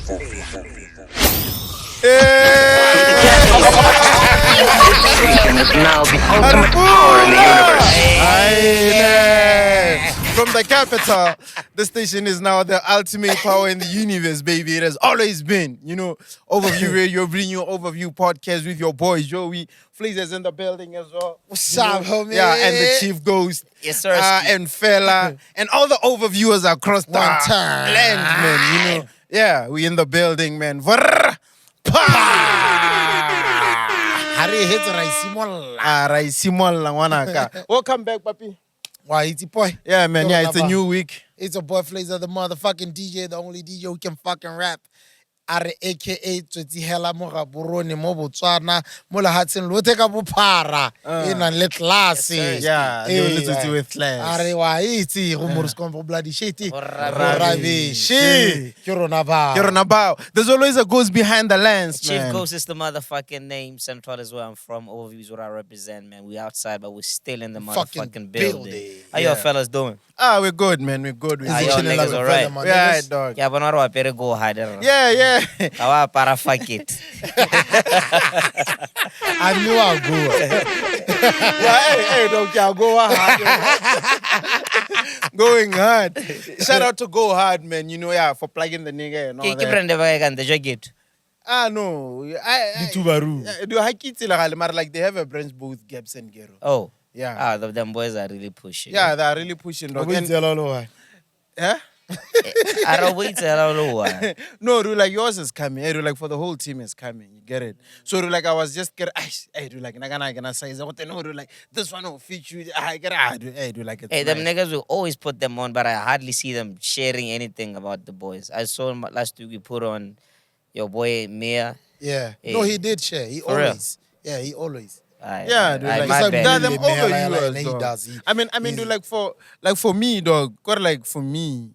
Station is now the ultimate power in the universe. From the capital, the station is now the ultimate power in the universe, baby. It has always been, Overview Radio, bring you Overview podcast with your boy Joey. Flazer's in the building as well. What's up, homie? Yeah, and the Chief Ghost. Yes, sir. And Fella. And all the overviewers across the land, man, Yeah, we in the building, man. Vrrr, Hari hits Raisimola. Raisimola, ngwanaka. Welcome back, papi. Why, it's a boy. Yeah, man. Yeah, it's a new week. It's a boy Flazer, the motherfucking DJ, the only DJ who can fucking rap. Are aka Tswetsi Hela mo ga borone mo Botswana mo la hatseng lo teka bophara ena le class. Yeah, little with class. Are wa itse go mo go bloody shit. Rabishi. Ke rona ba. There's always a ghost behind the lens, Chief man. Ghost is the motherfucking name. Central is where I'm from. Overview is what I represent, man. We outside, but we're still in the motherfucking building. How y'all fellas doing? We're good, man. We're good. We're Y'all niggas alright? Yeah, dog. Yeah, but not what better go hide. Yeah. Kawa para fuck it. I knew I'll go. Hey, dog, yeah, go hard. Going hard. Shout out to Go Hard, man. For plugging the nigga and all Keep that. the bag and the jacket. No. Tubaru. Do like they have a branch both Gaps and Gero. Oh. Yeah. Them boys are really pushing. Yeah, they're really pushing, dog. Yeah? I don't wait till I don't know. No, dude, like yours is coming. Dude, like for the whole team is coming. You get it? So, dude, like I was just getting, dude, like, gonna say, what they know, dude, like this one will fit you. I get it. Dude, like it's Hey, them nice. niggas will always put them on, but I hardly see them sharing anything about the boys. I saw him last week we put on your boy Mia. Yeah. Hey. No, he did share. He For always. Yeah, he always. Yeah, dude, like my bad. them Really, over man, you, like, he dog. does. I mean, dude, like for me, dog. Got like for me,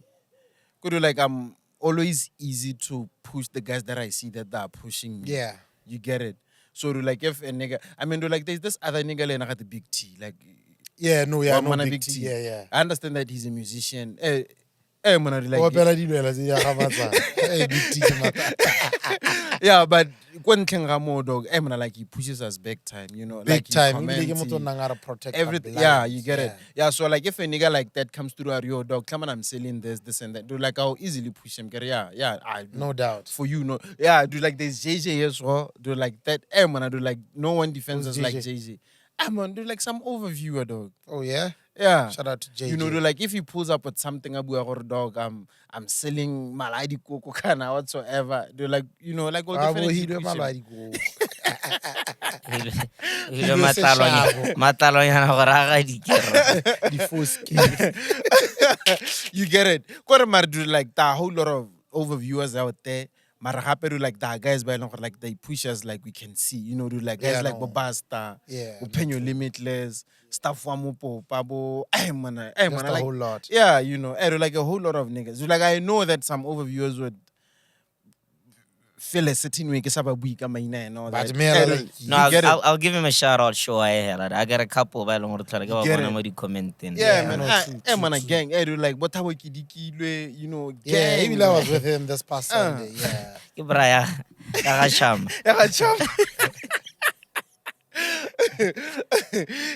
could do like I'm always easy to push the guys that I see that are pushing me. Yeah. You get it? So do like if a nigga, I mean, do like there's this other nigga like got the big T, like Yeah, no, yeah, no man, a big T. Yeah. I understand that he's a musician. Man, I like. Hey, big T. Yeah, but when Kengamo dog, man, like he pushes us big time, Big like he time. comments, Protect everything. the Yeah, blind. you get it. Yeah, so like if a nigga like that comes through our yo dog, come on, I'm selling this and that. Do like I'll easily push him. Get it? Yeah, I do. No doubt. For you, no. Yeah, do like there's JJ as well. Do like that. Man, I do like no one defends us Who's like JJ? JJ. Man, do like some overviewer dog. Oh, yeah? Yeah. Shout out to JJ. Do like if he pulls up with something about dog, I'm selling maladi coco kana whatsoever. Do like like all different. he do push him. maladi go. The full skin. You get it? Quite do like that whole lot of overviewers out there. Mara happy do like that guys by like they push us like we can see. Do like guys Yeah, like no. Bobasta, Yeah, Open Your Limitless, Stuff Wamupo, Pabo, man, Just a like, whole lot. yeah, do like a whole lot of niggas. Do like I know that some overviewers would feel a certain way, week and all But that. me, No, You get it? I'll give him a shout out. Show I got a couple of long to go Get on it? commenting. Yeah, Yeah, man. no, true, Man, a true. gang. Do like what how kidiki, gang. Yeah, even I was with him this past Sunday. Yeah. Ibraya, Kagasham. Yeah, chum.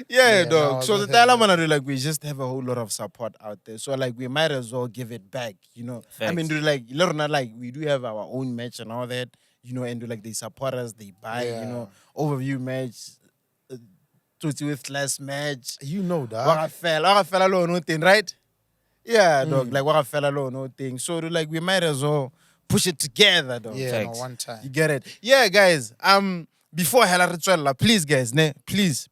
Yeah, no, I dog. was So the with him, dilemma do like we just have a whole lot of support out there. So like we might as well give it back, I mean, Facts. do like not like we do have our own match and all that, and do like they support us, they buy, Yeah. overview match, with last match. You know that. Waka fella lo no thing, right? Yeah, dog. Like waka fella lo no thing. So do like we might as well push it together, dog. Yeah, no, Facts. one time. You get it? Yeah, guys. Before hela ritual, please, guys, please,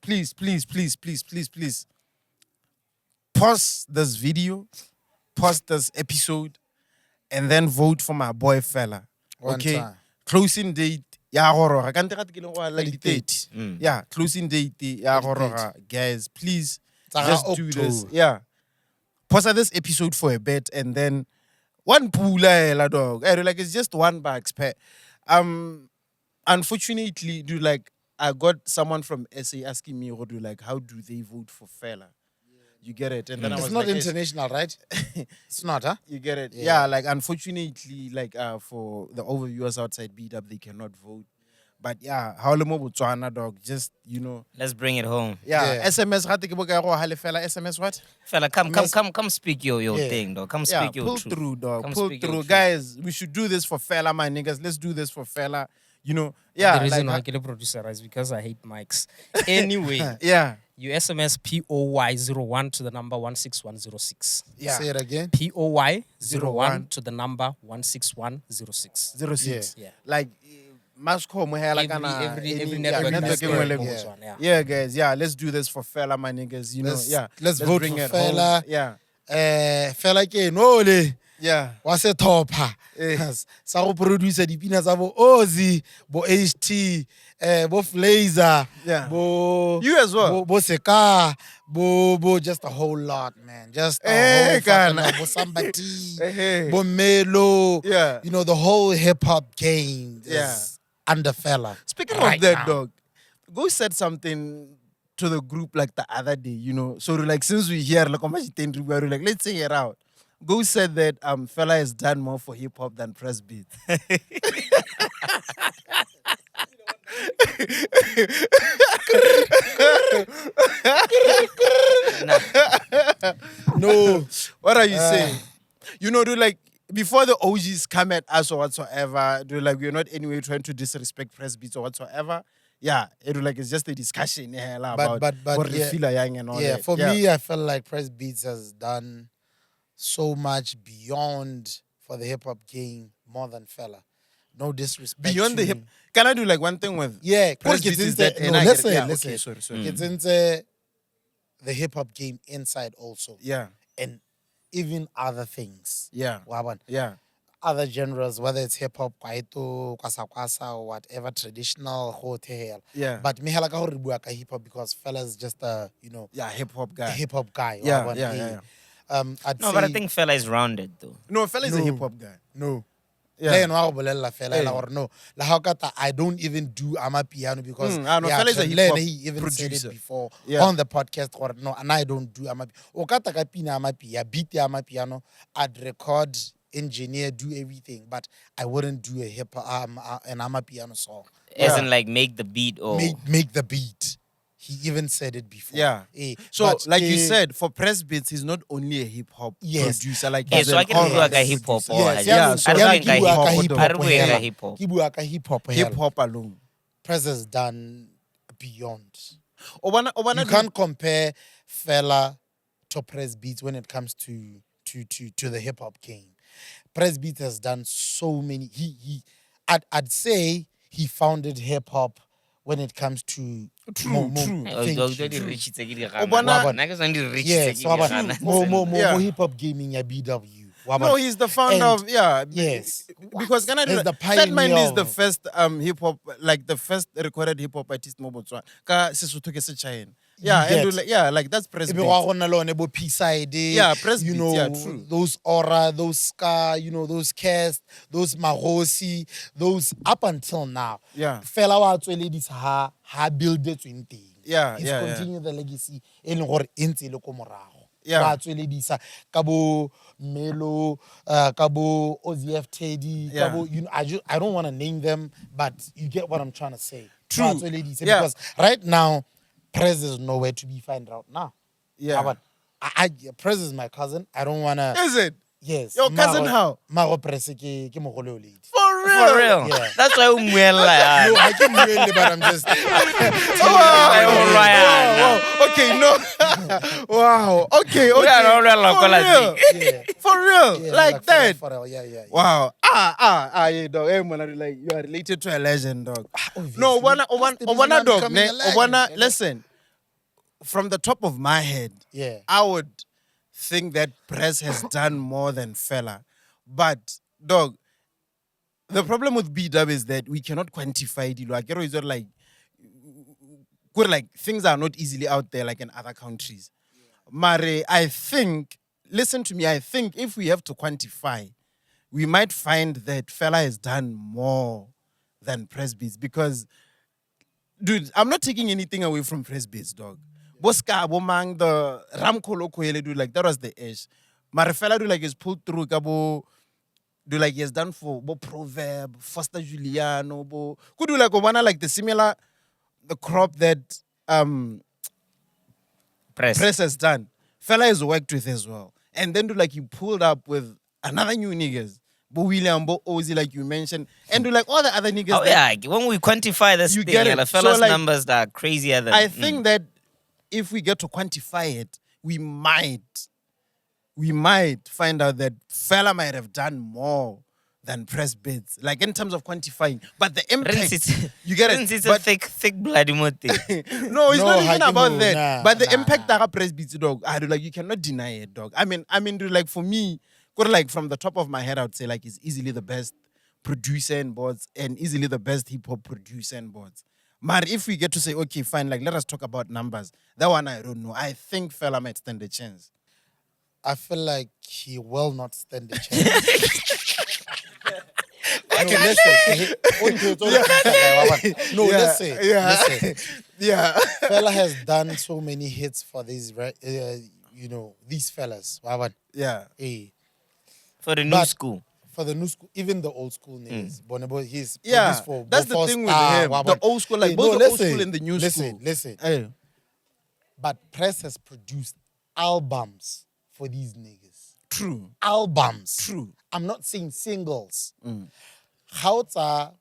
pause this video, pause this episode, and then vote for my boy fella. One Okay? time. Closing date. Ya horror. Can't take it like 30. Mm. Yeah, closing date. Ya horror. Guys, please It's just around do this. October. Yeah. Pause this episode for a bit and then one pula dog. Like it's just $1 per. Unfortunately, I got someone from SA asking me, how do they vote for fella? You get it? And then I was It's not like, international, right? It's not, huh? You get it? Yeah. Yeah, like unfortunately, like for the overviewers outside B-Dub, they cannot vote. But yeah, how le mo Botswana, dog, just, Let's bring it home. yeah, Yeah. SMS, hati ke boka go hale fela SMS what? Fella, come speak your Yeah. thing, dog. Come Yeah, speak your pull truth. through, dog. Come Pull speak your through. truth. Guys, we should do this for fella, my niggas. Let's do this for fella. Yeah. The reason like, why I get a producer is because I hate mics. Anyway, yeah. you SMS POY01 to the number 16106. Yeah. Say it again. POY01 to the number 16106. 06. Yeah. Like, Masco, Every network has network their will own go. one, yeah. Yeah, guys. Yeah, let's do this for fella, my niggas. Let's vote bring for it home. fella. Yeah. Fela ke nole. Yeah. Wa se topa. Sa go producer dipina tsa bo Ozzy, bo HT, bo Flazer, Yeah. bo You as well. bo Seka, bo just a whole lot, man. Just a Hey, whole fucking Ghana. lot. Bo Somebody, Hey. bo Melo. Yeah. The whole hip hop game is Yeah. under fella. Speaking right of that, now. dog, Go said something to the group like the other day, So like since we hear like we're like, let's say it out. Go said that fella has done more for hip hop than Prez Beatz. No. What are you saying? Dude, like before the OGs come at us or whatsoever, dude, like we're not anyway trying to disrespect Prez Beatz or whatsoever. Yeah, it's just a discussion about but what yeah, we feel young and all yeah, that. for me, I felt like Prez Beatz has done so much beyond for the hip hop game more than fella. No disrespect. Beyond the to- hip, can I do like one thing with Yeah, Prez because Beatz is it's that? no, and I listen, get it. Yeah, listen. okay, sorry. It's into the hip hop game inside also, Yeah, and even other things. yeah, Waban. yeah, Other genres, whether it's hip hop, kwaito, kwasa kwasa, or whatever traditional hotel. yeah. But me halaka hore bua ka hip hop because fella's just a Yeah, hip hop guy. a hip hop guy. Yeah, Waban, yeah, eh. yeah. I'd No, say but I think fella is rounded though. No, fella is a No. hip hop guy. no. Yeah. Le ena wa go bolelela fela Hey. ela gore no. La ha o ka ta, I don't even do amapiano because I know, fella is a le hip ena hop he even said producer. it before Yeah. on the podcast gore no, and I don't do amapiano. O ka ta ka pina amapia, beat ya amapiano, I'd record, engineer, do everything, but I wouldn't do an amapiano song. As Yeah. in like make the beat or Make the beat. He even said it before. Yeah. Eh, So, but, like you eh, said, for Prez Beatz, he's not only a hip hop Yes. producer. Like Yeah, he's so an I can do like a all-round hip hop producer. or yes, yeah, so I yeah, don't think ke bua ka hip hip hop. hop I don't think hela. hip hop. Ke bua ka hip hop Hip hela. hop alone. Prez has done beyond. Obana You can't compare fella to Prez Beatz when it comes to the hip hop game. Prez Beatz has done so many. I'd say he founded hip hop when it comes to True. thank you. Yes, Yes, more Yeah. hip hop gaming at BW. No, he's the founder And- of yes. Because can I do He's that? the Fat Mind pioneer is the of- first hip hop, like the first recorded hip hop artist mo Botswana. Ka Sesotho ke se China. Yeah, You and get. do like, yeah, like that's Prez Ebe wa Beatz. gona le one bo P-side, Yeah, Prez you Beatz, know, yeah, true. those Aura, those Ska, those Cast, those Marosi, those up until now. Yeah. Fela wa tsweledisa ha build it in thing. Yeah, He's yeah, yeah. continuing the legacy e leng gore e ntse e le ko morago. Yeah. Wa tsweledisa ka bo Melo, ka bo OZF Teddy, ka Yeah. bo, I don't want to name them, but you get what I'm trying to say. True. Wa tsweledisa, Yeah. because right now Prez is nowhere to be found out now. Yeah. But Prez is my cousin. I don't wanna. Is it? Yes. Your cousin how? Maro Prez ke mogolo o lady. For real? for real. Yeah. That's why umuela. No, I can really, but I'm just. Wow. Okay, no. Wow. Okay, okay. are all real, For real. Yeah. For real. Yeah, Like that. For real. Yeah. Wow. Yeah, dog. Hey, man, like you are related to a legend, dog. Obviously. No, That's the reason Obana I'm dog. becoming a legend, Obana, you know? listen. From the top of my head, Yeah. I would think that Prez has done more than fella. But, dog, the problem with B-Dub is that we cannot quantify it. Like, it's not like, good, like, things are not easily out there like in other countries. Mare, I think, listen to me, I think if we have to quantify, we might find that fella has done more than Prez Beatz because, dude, I'm not taking anything away from Prez Beatz, dog. Boska, Bomang, the Ramco Loco, do like that was the edge. Marifela do like is pulled through Gabo. Do like he has done for Bo Proverb, Foster Giuliano, Bo. Could do like Obana like the similar the crop that Prez has done. Fella has worked with as well. And then do like you pulled up with another new niggas. Bo William, Bo Ozzy, like you mentioned, and do like all the other niggas. Oh yeah, when we quantify this You thing, get it. the fellas' So, like, numbers that are crazier than. I think that if we get to quantify it, we might find out that fella might have done more than Prez Beatz, like in terms of quantifying. But the impact, you get it. It's But a thick bloody mote. no, it's not even about Hakimu, that. nah, But the nah. impact that Prez Beatz, dog, I do like you cannot deny it, dog. I mean, dude, like for me, like from the top of my head, I would say like he's easily the best producer in boards and easily the best hip hop producer in boards. But if we get to say, okay, fine, like let us talk about numbers. That one I don't know. I think fella might stand a chance. I feel like he will not stand a chance. No, listen. No, listen. Listen. Yeah. Fella has done so many hits for these, these fellas. Yeah. Hey, For the new But- school. for the new school, even the old school niggas. Bonebo, he's Yeah. produced for That's the Bofos, thing with him. The old school, like Hey, both no, the old listen, school and the new school. Listen. Hey. But Prez has produced albums for these niggas. True. Albums. True. I'm not saying singles. How are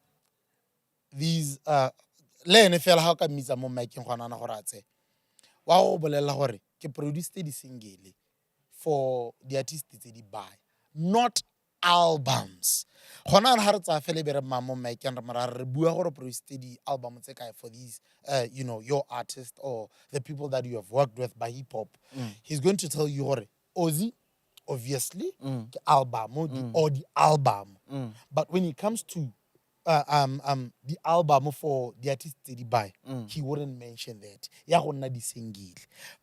these le ene fela how ka mitsa mo mic-eng gona na gore a tse wa go bolela gore ke produced di single for the artists tse di buy, not albums. Gona na ha re tsa fele be re mama mo mic-eng re mara re bua gore produced di album tse kae for these your artist or the people that you have worked with by hip hop. He's going to tell you gore Ozzy obviously the album or the album. But when it comes to the album for the artist that he buy, he wouldn't mention that. Ya go nna di single.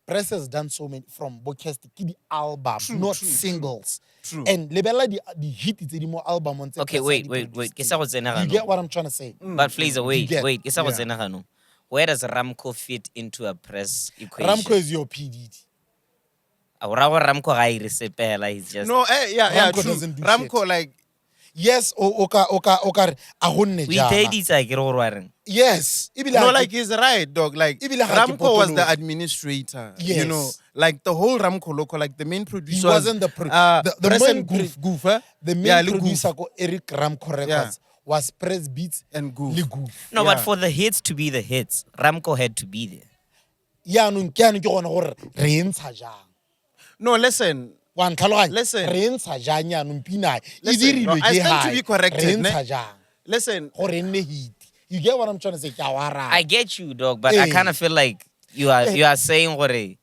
Prez has done so many from Bokest to the album, not singles. True. And lebella the hit is the more album on Okay, wait. Ke sa go tsena You gano. get what I'm trying to say? But please, wait. get- Ke sa go yeah. tsena gano. Where does Ramco fit into a Prez equation? Ramco is your PDD. Ramco ga irisepela, he's just No, yeah, Ramco true. doesn't do Ramco, shit. like, Yes, oka a honne we jana. itse ke re go rwareng. Yes. Ebile no, ha like ke- he's right, dog. Like Ebile ha ke Ramco was the potologe. administrator. Yes. You know, like the whole Ramco loco, like the main producer. He wasn't the the Prez main and Goof, Goof, The main yeah, le producer Goof ko Eric Ramco Records was Prez Beatz and Goof. le Goof. No, Yeah. but for the hits to be the hits, Ramco had to be there. Yaanong ke ane ke gona gore re ntsha jang. No, listen. Wa ntlhaloganya? Listen. Re ntsha jang yaanong pina e Listen, no, dirilwe I ke stand to hae. be corrected, Re ne? ntsha jang Listen. gore e nne hit. You get what I'm trying to say? Ke a wa rata. I get you, dog, but I Hey. kind of feel like you are saying gore,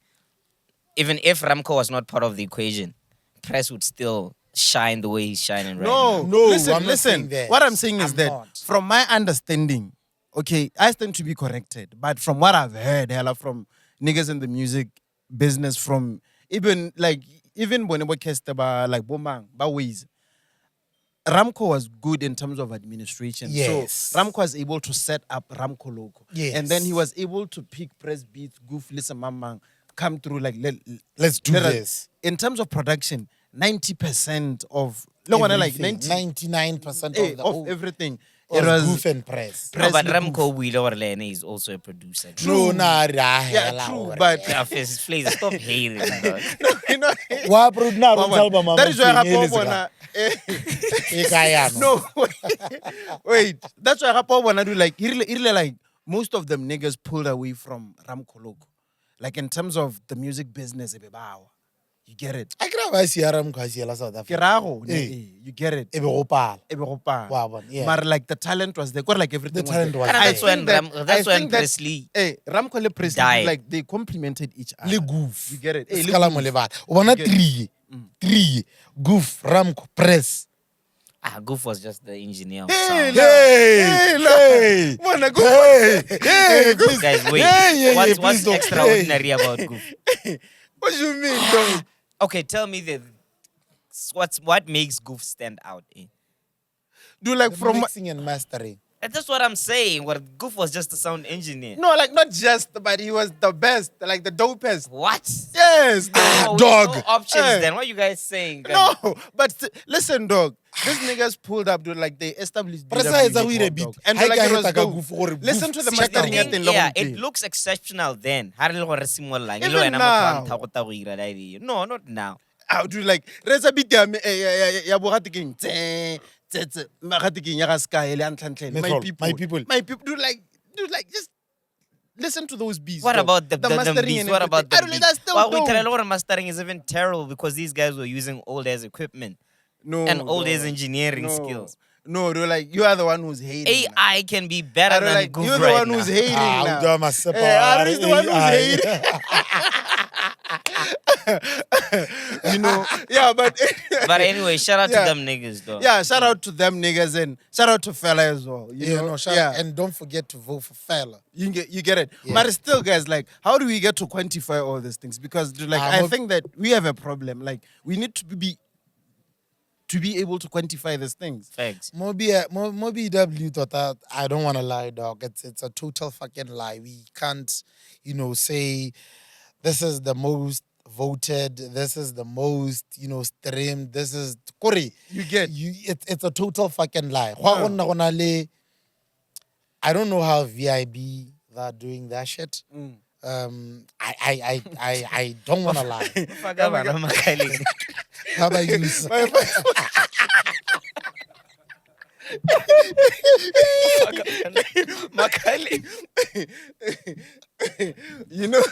even if Ramco was not part of the equation, Prez would still shine the way he's shining right now. No, listen, I'm not listen. saying that. What I'm saying is I'm that not. from my understanding, okay, I stand to be corrected, but from what I've heard, hella, from niggas in the music business, from even Bonebo Kesteba, like Bomang, Baways, Ramco was good in terms of administration. Yes. So Ramco was able to set up Ramco Loco. Yes. And then he was able to pick Prez Beatz, Goof, Lisa Mamang, come through like Let's do let us- this. In terms of production, 90% of no one like Everything. 90 99% eh, of the of whole everything. was It was Goof and Prez. No, but Prez le Ramco Wheeler or Lene is also a producer. No, na re a Yeah, hela true, gore. but- Yeah, please stop hating, dog. you know, Wa proud na Mama, ro album that is why Mama Rapo Mfeng Bona. e ka yaanong. No, wait. That's why Rapo Bona do like, he really like most of them niggas pulled away from Ramco Loco. Like in terms of the music business, you get it. A kry-a ba siya Ramco a siela South Ke Africa. rago, Eh. you get it. E be go pala. E be go pa. Wa bona, yeah. But like the talent was there, quite like everything. The talent was And there. that's when that's when think that- Presley Hey, Ramco le Presley, died. like they complemented each other. Le Goof. You get it? Eh, le Skala mo Goof. le bana. O bona You get it. three. Goof, Ramco, Prez. Goof was just the engineer. Of Hey, sound. la- Hey, hey, Mona, go. Hey, please. Guys, wait. Please What's don't- extraordinary about Goof? What do you mean, dog? Okay, tell me what makes Goof stand out? Do like The from mixing and mastering. That's what I'm saying. What Goof was just a sound engineer. No, like not just, but he was the best, like the dopest. What? Yes, Oh, dog. No options Hey. then. What are you guys saying? No, but listen, dog. These niggas pulled up, dude. Like they established. Prez BW etsa o ire hip-hop, beat. dog. And Ha like ke it a was heta ka dope. Goof gore Listen to the Goof mastering check at the Yeah, long it looks exceptional then. Ha re le gore re simololang, e le Even wena now. motho wa nthakgotsa go ira live. No, not now. How do like reza beat ya bogate king tse magate king ya ga sky le antlantlele Metlholo, my people. dude like just listen to those beats. What dog. about the mastering beats? and What about the everything. beats? That's still Well, we dope. tell a lot of mastering is even terrible because these guys were using old ass equipment No, and old dog. ass engineering No. skills. No, dude, like you are the one who's hating. now. AI can be better I don't than like Goof you're the right one now. who's hating now. do my sepa. Are the one who's hating? You know, yeah, but But anyway, shout out Yeah. to them niggas though. yeah, shout out to them niggas and shout out to fella as well. You Yeah, know? no, shout yeah. out. And don't forget to vote for Fela. You get it. Yeah. But still, guys, like, how do we get to quantify all these things? Because, dude, like, I Mo- think that we have a problem. Like, we need to be able to quantify these things. Facts. Moby W thought that I don't want to lie, dog. It's a total fucking lie. We can't, say this is the most voted. This is the most, streamed. This is Kore. You get. It's a total fucking lie. I don't know how VIB are doing that shit. I don't want to lie. How about you? Sir? Makali. You know.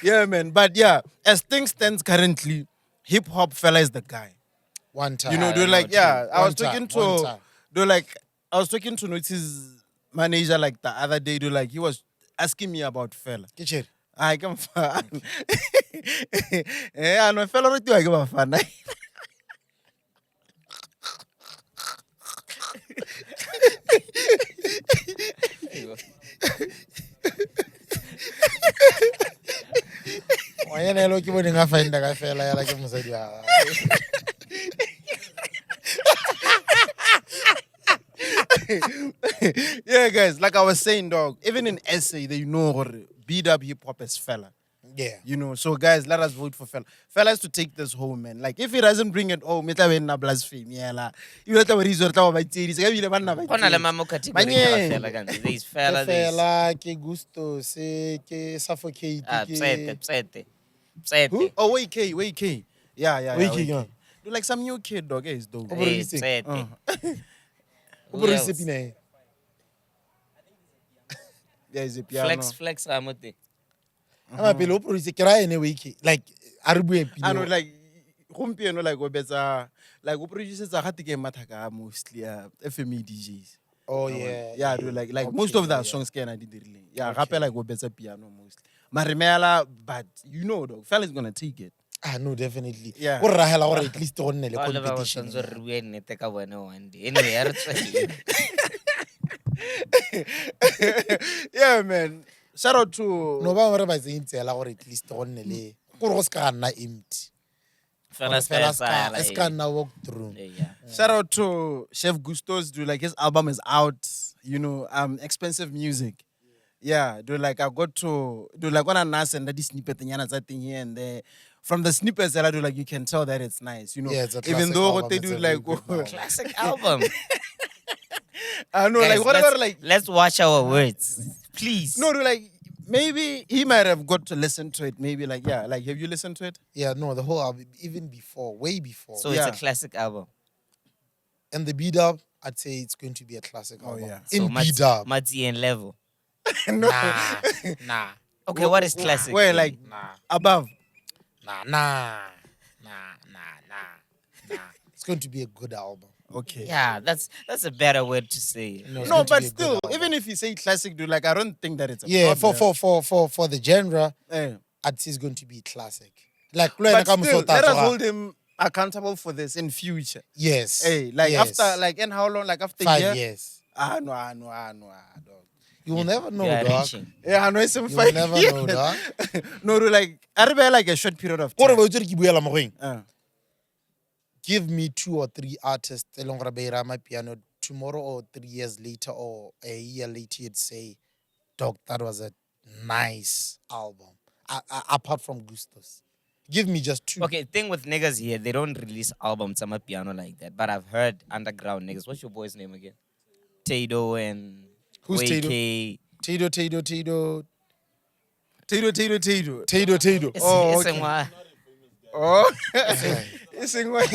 Yeah, man. But yeah, as things stands currently, hip hop fella is the guy. One time. You know, dude, like, yeah, I was talking to, dude, like, I was talking to his manager, like, the other day, dude, like, he was asking me about fella. Get shit. I can find. Yeah, no, fella, what do I give a fan? Wayena elo ke bone nga find ka fela ya la ke mosadi wa gagwe. Yeah, guys, like I was saying, dog, even in essay, they know BW hip hop is fella. Yeah. You know, so guys, let us vote for fella. Fella has to take this home, man. Like, if he doesn't bring it home, it's a blasphemy. Yeah, la. You let our resort to my tears. Go na le mamo category Manye. ka fela kanti. There is fella, Ke there is fela, ke gusto, se ke suffocate, Psete. Who? Oh, wait, K. Yeah. Wait, K, yeah. Do like some new kid, dog. It's dope. Hey, Psete. Psete. O Who bore else? sepine. There is a piano. Flex Ramote. Ama pele o produce ke ra ene wiki. Like a re bue I know, pino. like, gompieno, like, o betsa, like, o produces a hatike mataka mostly, FME DJs. Oh yeah. Yeah, dude, like Okay, most of the yeah. songs can I did really. Yeah, Okay. rapper like go better piano mostly. Marimela, but you know, dog, fella's gonna take it. Ah no, definitely. Yeah. Go rahela gore at least go nne le All of our competition. sons are re nnete ka bone one day. Anyway, ya re tswelele. Yeah, man. Shout out to No ba re ba tsentse la gore at least go nne le gore go ska nna empty. Fela Fela ska ska ska nna walk through. Yeah. shout out to Chef Gusto's, dude. Like his album is out. You know, expensive music. Yeah, dude. Like I got to do like when I nas and that snippet and thing here and there. From the snippets that I do, like you can tell that it's nice. You know, Yeah, it's a even classic though album, what they it's do, a like very good album. Classic album. I know, Guys, like whatever, let's, like let's watch our words. Please. no, dude, like maybe he might have got to listen to it. Maybe like yeah, like have you listened to it? Yeah, no, the whole album, even before, way before. So Yeah. it's a classic album. And the B-Dub, I'd say it's going to be a classic album. yeah. So In B-Dub. Matzi and level. No. Nah. Okay, what is classic? Where like Nah. above? Nah. It's going to be a good album. Okay. Yeah, that's a better word to say. No, it's No, going to but be a good still, album. even if you say classic, dude, like I don't think that it's a Yeah, problem. for the genre, Eh. I'd say it's going to be classic. Like, But still, let us Motaso, hold him accountable for this in future. yes. Hey, like yes. after, like, and how long? Like after 5 year? years. No, dog. You will never know, We are dog. reaching. Yeah, I know it's in You 5 will never years. know, dog. No, dude, like I remember like a short period of Gore time. ba utswe re ke buela mo go eng? Uh, give me 2 or 3 artists elong gore ba ira piano tomorrow or 3 years later or a year later, you'd say, dog, that was a nice album. Apart from Gustos. Give me just 2. Okay, thing with niggas here, they don't release albums on my piano like that. But I've heard underground niggas. What's your boy's name again? Tado and Who's Wake. Tado. Tado. Tado. Oh, It's okay. okay. Oh, it's in way.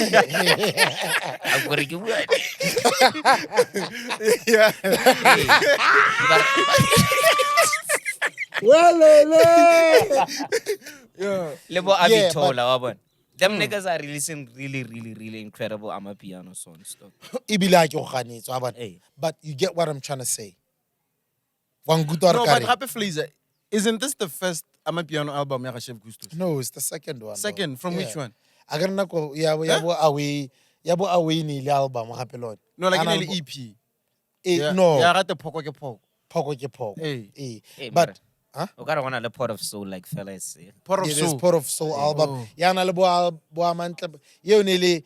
I'm gonna give you Yeah. Yeah. Lebo Yeah, Abitola, wabona. Them niggas are releasing really, really, really incredible amapiano songs. Though. Ibila ke o ganetse, wa bona? Hey. But you get what I'm trying to say. Wanguto No, Arkari. but Happy Flazer, isn't this the first Amapiano album ya Chef Gustos? No, it's the second one. Second, from which one? I got nako yabo away ni album gape lone. No, like Ana- in the EP. No, Yeah, I got the Poko ke Poko. Poko ke Poko. Hey. Hey, But we gotta want a pot of soul like fellas. Pot of yeah, there's Soul. Port of Soul album. Oh. Ya na le bo amantle. Ye ne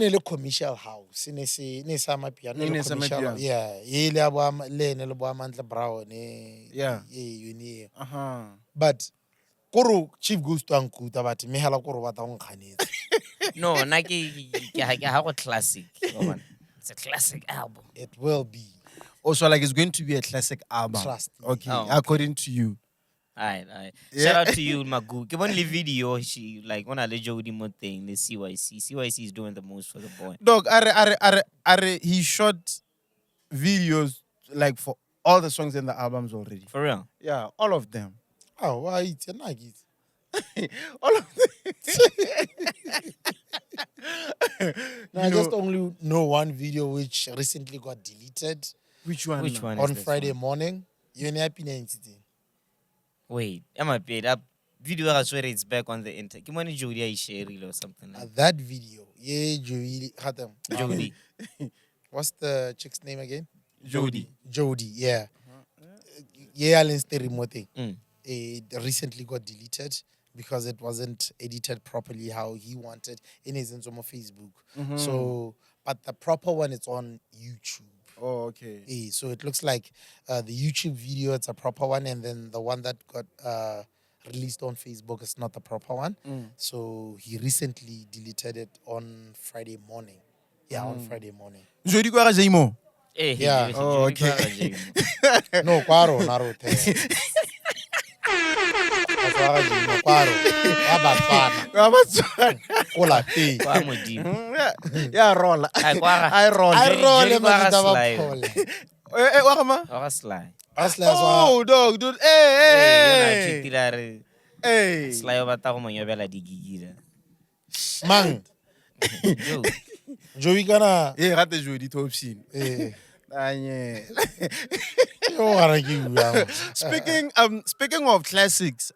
le commercial house. Ne sa mapiano. Ne sa mapiano. Yeah, ye le bo le bo amantle brown. Yeah. you need. Uh-huh. But koro Chief Gusto ankuta but me hela koro bata go nkganetse. No, I have a classic. Wabona. It's a classic album. It will be. Also, like it's going to be a classic album. Trust me. Okay, Oh, okay. according to you. Alright. Yeah. Shout out to you, Magu. Give on the video. She like when I let Jody more thing. The CYC. CYC is doing the most for the boy. Dog, he shot videos like for all the songs in the albums already. For real. Yeah, all of them. Oh, why it's a nugget. All of them. No, I just only know one video which recently got deleted Which one? Which one? on is this Friday one? morning. You ain't happy anything. Wait, am I paid up? Video I swear it's back on the internet. Give me Jody I share it or something like That video, yeah, Joey, Jody. What's the chick's name again? Jody. Jody, yeah. Yeah, Alan's the remote thing. Mm. It recently got deleted because it wasn't edited properly how he wanted in his on Facebook. So, but the proper one is on YouTube. Oh, okay. So it looks like the YouTube video, it's a proper one, and then the one that got released on Facebook is not the proper one. So he recently deleted it on Friday morning. Yeah, on Friday morning. Jody kwa Jaimo. Hey, Yeah. Jody, Oh, Jody okay. Kwara, No, Kwaro, Naruto. Kwaro. Abatswana. Kola pe. Kwa Modimo. Yeah, roll. Ay, Kwara. I roll. I Jody- roll Jody him Kwara at the slide. Pole. Wakama? Kwara sly. Oh, dog, dude. Hey, Hey, hey. hey. Sly over ta go mo nyobela digigila. Mang, Yo, Joey kana. Yeah, got the Jody top scene. Eh. Anye. Yo, gara ke bua. Speaking of classics,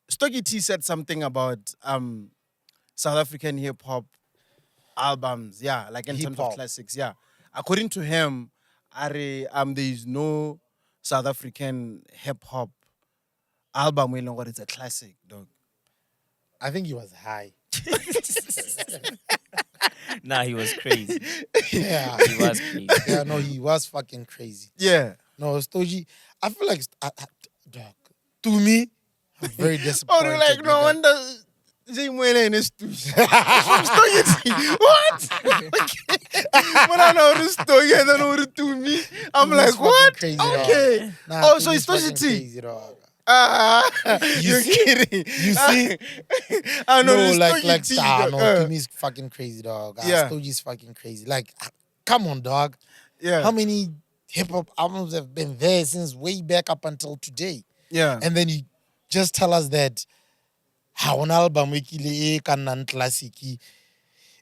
Stogie T said something about South African hip hop albums. Yeah, like in terms Hip-hop. of classics. Yeah, according to him, there is no South African hip hop album where longer it's a classic, dog. I think he was high. nah, he was crazy. Yeah. He was crazy. Yeah, no, he was fucking crazy. Yeah. No, Stogie, I feel like, dog, to me, I'm very Oh, disappointed. they're like, no with wonder Jay Mwele in his from Stogie T. What? When I know the Stogie, I don't know the to me. I'm He's like, fucking what? crazy, dog. Okay. Nah, Oh, to so me, it's Stogie fucking T. crazy, dog. You're see? kidding. You see? I know No, it's like, Stogie T. no, to me, it's fucking crazy, dog. Yeah. Stogie's fucking crazy. Like, come on, dog. Yeah. How many hip hop albums have been there since way back up until today? Yeah. And then you just tell us that how an album e ka nnang classic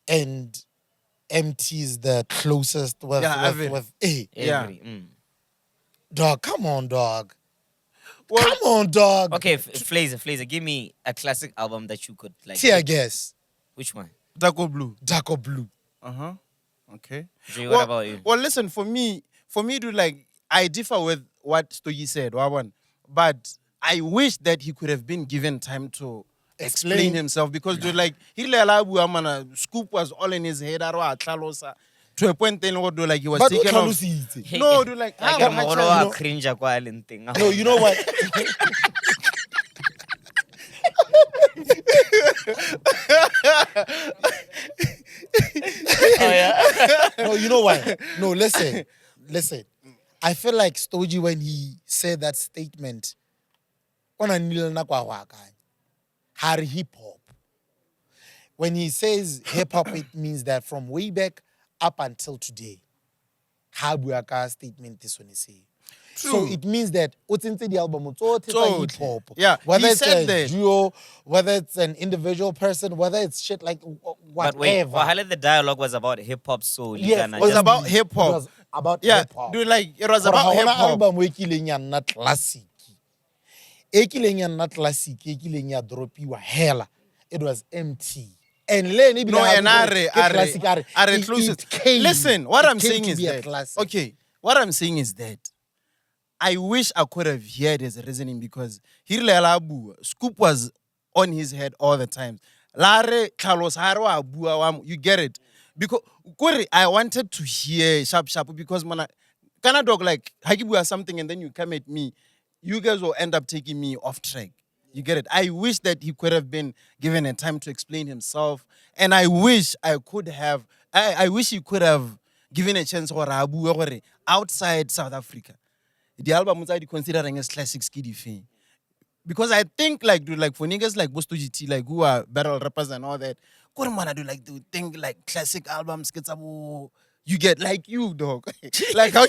and MT is the closest with Yeah. Agree. Mm. dog. Come on, dog. Well, Come on, dog. Okay, Flazer, give me a classic album that you could like. Tear gas. Which one? Daco Blue. Dark or blue. Uh-huh. Okay. Jay, what about you? Well, listen, for me, dude, like, I differ with what Stogie said, Wawan, but I wish that he could have been given time to explain himself because dude, like he le Scoop was all in his head to a point then what do like he was But taken off. No, dude, like I get more of a cringe kwa thing. No, you know what? No, you know why? No, listen. I feel like Stogie when he said that statement, Hari hip hop. When he says hip hop, it means that from way back up until today. Habuaka statement this one is saying. So it means that what's into the album, it's hip hop. Yeah, whether he it's said a that. duo, whether it's an individual person, whether it's shit like whatever. But wait, the dialogue was about hip hop soul. Yes, it was about hip hop. It was about Yeah, hip hop. dude, like it was about hip hop. Album we killing ya not classic. E killing ya not classic. E killing ya dropiwa hella. It was empty. And Lenny No, and are close. Listen, what I'm saying is that. Okay, what I'm saying is that I wish I could have heard his reasoning because Scoop was on his head all the time. You get it? Because I wanted to hear sharp because kana dog like Hakibu something and then you come at me, you guys will end up taking me off track. You get it? I wish that he could have been given a time to explain himself. And I wish I could have, I wish he could have given a chance for Abu outside South Africa. The album was considering as classic skiddy thing. Because I think like for niggas like Stogie, like who are battle rappers and all that, couldn't wanna do like to think like classic albums, you get like you, dog. Like how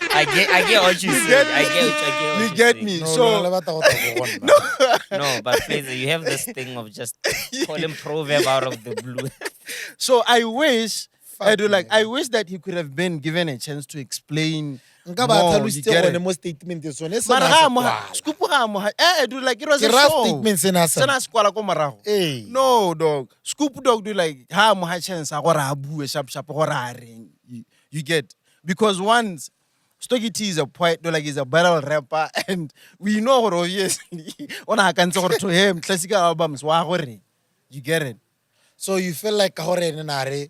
I get what you said. I get you get me. No, but please, you have this thing of just calling proverb out of the blue. So I wish I wish that he could have been given a chance to explain more. You get it? Statement is on. Scoop like it was a show. Hey. No, dog. Scoop dog do like ha mo ha chance sharp you get because once Stogie T is a poet, like he's a battle rapper, and we know obviously on I can talk to him classical albums. You get it? So you feel like the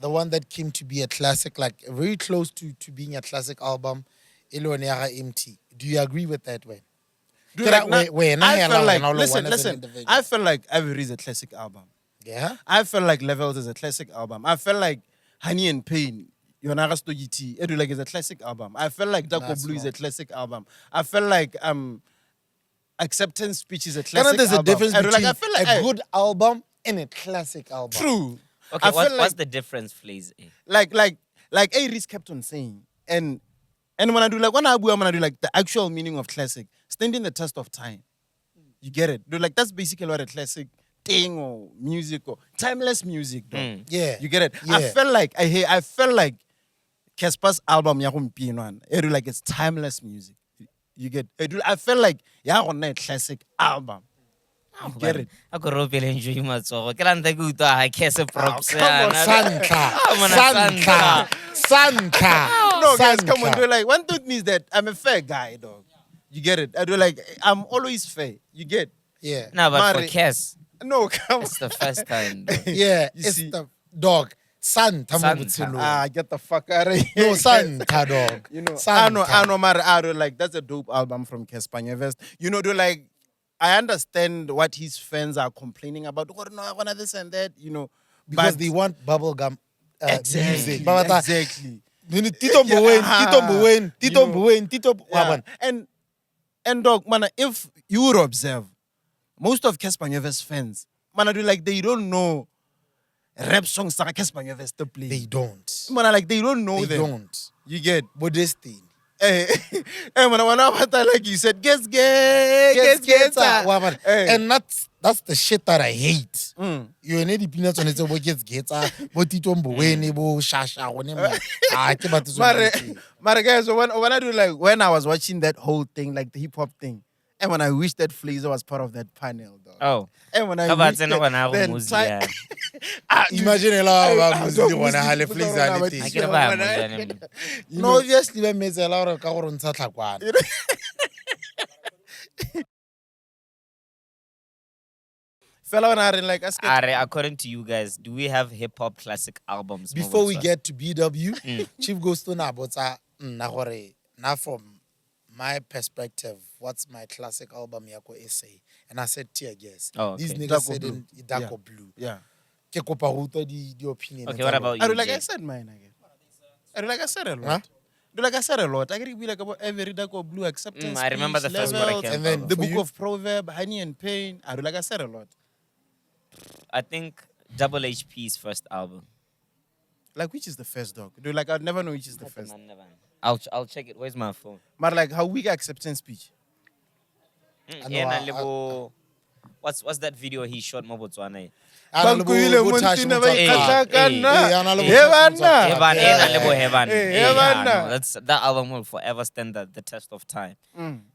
one that came to be a classic, like very close to being a classic album, Iloniara MT. Do you agree with that way? Listen. I feel like A-Reece is a classic album. Yeah. I feel like Levels is a classic album. I feel like Honey and Pain, Yonara Stogie T, like is a classic album. I feel like Darko Blue is a classic album. I feel like Acceptance Speech is a classic There's album. a difference between I feel like a good album and a classic album. True. Okay, what's the difference, please? Like A-Reece kept on saying, and when I do like I'm gonna do like the actual meaning of classic, standing the test of time. You get it? Like that's basically what a classic thing or music or timeless music. Yeah. You get it? Yeah. I felt like Casper's album like it's timeless music. You get it? I felt like a classic album. You get it? I could really enjoy myself. Can't take you to a case of props. Santa. No, guys, come on. Like one thing is that I'm a fair guy, dog. You get it? I'm always fair. You get? Yeah. No, but for Cass, no, come on. it's the first time. Yeah, You it's see? the dog. Santa. Get the fuck out of here. No, Santa dog. You know, Santa. I know, like that's a dope album from Casper Vest. You know, like I understand what his fans are complaining about. Oh, no, I want this and that. You know, Because they want bubblegum music. Exactly. Tito Mboweni. And dog, man, if you would observe, most of Casper Vest fans, man, they don't know rap songs that Casper Vest play. They don't. Man, like they don't know They them. don't. You get? Modesty. Hey, like you said, get. And that's the shit that I hate. You need the peanuts on it, so gets but Tito Mboweni, Shasha, But guys, so when I do when I was watching that whole thing, like the hip hop thing, and when I wish that Flazer was part of that panel, dog. Oh. And when I How about wished no one have then music? Imagine a lot of music when I had a I Flazer. get about No, obviously, when there's a lot of Kaurun Satlakwan. Fella on Aaron like ask Are, according to you guys, do we have hip hop classic albums? Before we Mobotswana? get to BW, Chief goes to Nabota. Now from my perspective, what's my classic album yako essay? And I said tear gas. Oh, These okay. niggas Dark or said blue? in dark Yeah. or blue. Yeah. Ke kopa ho utlwa the opinion. Okay, what about you? I like I Jay? said mine again. I like I said a lot. Huh? Like I said a lot. I get to be like about every dark or blue acceptance. I remember the speech, first one I levels, came and then from. the For book you? of Proverb, Honey and Pain. I do like I said a lot. I think Double HP's first album. Like which is the first dog? Do like I'd never know which is the first. I'll check it. Where's my phone? But like how weak acceptance speech. know, Yena I- lebo- what's that video he shot Mobotswana? Bankuile Montina ba Eh, ikgatlhakana. eh, ana le bo- He banna. Heaven, Yeah. Ena lebo Heaven. Eh, Yeah, Heaven. no, that album will forever stand the test of time.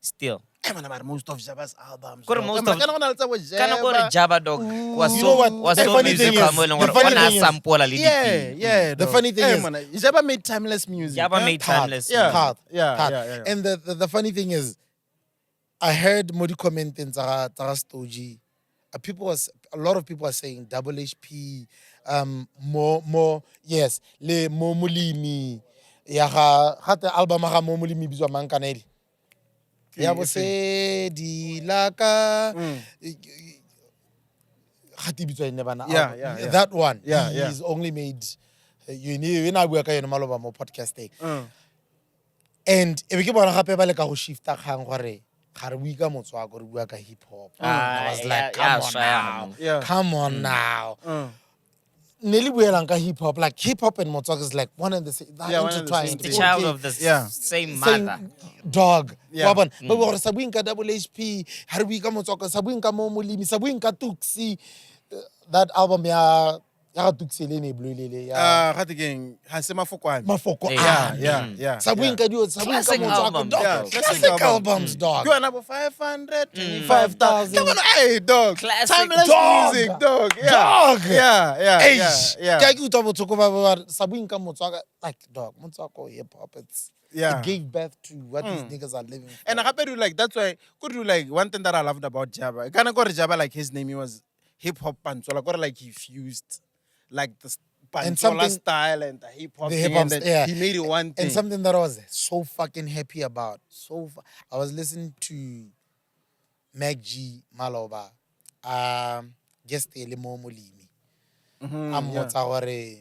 Still. Eh, man, but most of Jaba's albums. Kore dog. most Eh, man, of- kana gona letsa bo Kana gore Jaba. Jabba Dog was You so know what? was The so funny thing musical. is- mo e leng the gore funny ona thing is- sample le Yeah, di-beat. yeah. The dog. funny thing Eh, is- man, Jaba made timeless music. Jabba eh? made timeless. Yeah. Hard. Yeah, Hard. yeah, yeah. And the funny thing is, I heard Modi commenting Tara Stogie. A lot of people are saying double HP, more yes, le mo mulimi. Ya ga the album ga mo mulimi bizwa mankanedi. Ya bo se di laka Khati bizwa never na. Yeah, yeah, yeah. That one. Yeah, yeah. He's only made you know we are kind of maloba mo podcasting. And if you bona gape ba le ka go shifta kgang gore ga re buika motswako re bua ka hip hop. I was like, come on now. Yeah. Come on now. Nearly buelang ka hip hop. Like hip hop and motswako is like one and the same. Yeah, one and the intertwined. same The thing. child Okay. of the Yeah. same Same mother. dog. Yeah. But we were sabuing ka double HP, ha re buika motswako, sabuing ka mo molimi, sabuing ka Tuxi. That album ya Tuxi le ne blue le ya Gate again, ha se mafoko a me. mafoko. Yeah, Yeah. Sabuing ka dio, sabuing ka Classic motswako albums, dog. yeah, Classic albums, dog. You are number 500, 5,000. Come on, hey, dog. Classic Timeless dog. music, dog. Yeah. Dog. Yeah. Ke ke utlwa botlhoko ba sabuing ka motswako, like dog, motswako hip hop, Yeah. it gave birth to what these niggas are living for. And I happen to like that's why could do like one thing that I loved about Jabba. Kind of got Jabba like his name he was hip hop panzola. Got like he fused like the panzola something- style and the hip hop The thing, hip-hop and then yeah. he made it one thing. And something that I was so fucking happy about. I was listening to Mac G Maloba. Guest ele mo molimi. I'm motsagore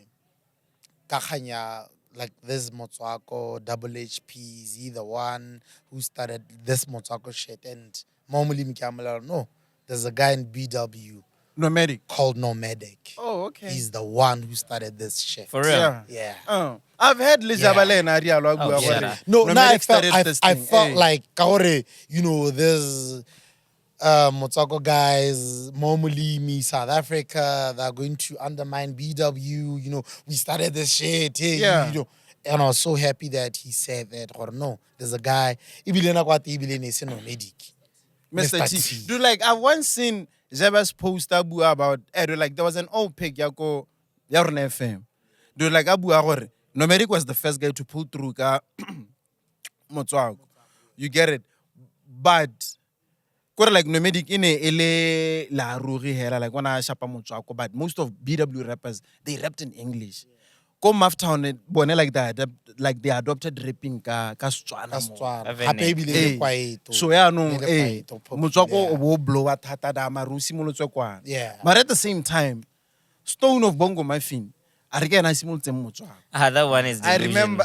kakanya like this motswako double HP is he the one who started this motswako shit and mo molimi ke amela no. There's a guy in BW Nomadic. called Nomadic. Oh, okay. He's the one who started this shit. For real. Yeah. I've heard Le Jabba le na ria lo bua Oh, gore. yeah. No, now I Nomadic felt, started this I thing. felt Hey. like Kaore, you know, there's Motsako guys, Momulimi, South Africa, that are going to undermine BW. You know, we started this shit. Hey, Yeah. you know, and I was so happy that he said that. Or no, there's a guy. Ibilena kwati ibilene se Nomadic. Mr. T. Dude, like I've once seen Jabba's poster bua about like there was an old pic yako Yarone FM. Dude, like Abu Agore. Nomadic was the first guy to pull through ka Motswako. You get it? But kore like Nomadic ine ele la ruri hela like wana shapa Motswako, but most of BW rappers they rapped in English. Ko Maftown bone like that like they adopted rapping ka Setswana mo. Even Hape ebile Hey, le kwaito. so ya no Le kwaito, Motswako popular. o bo blowa thata da marusi molotse kwana. Yeah. But at the same time, Stone of Bongo Muffin, a re ke ena simolotse Motswako. That one is I delusional. remember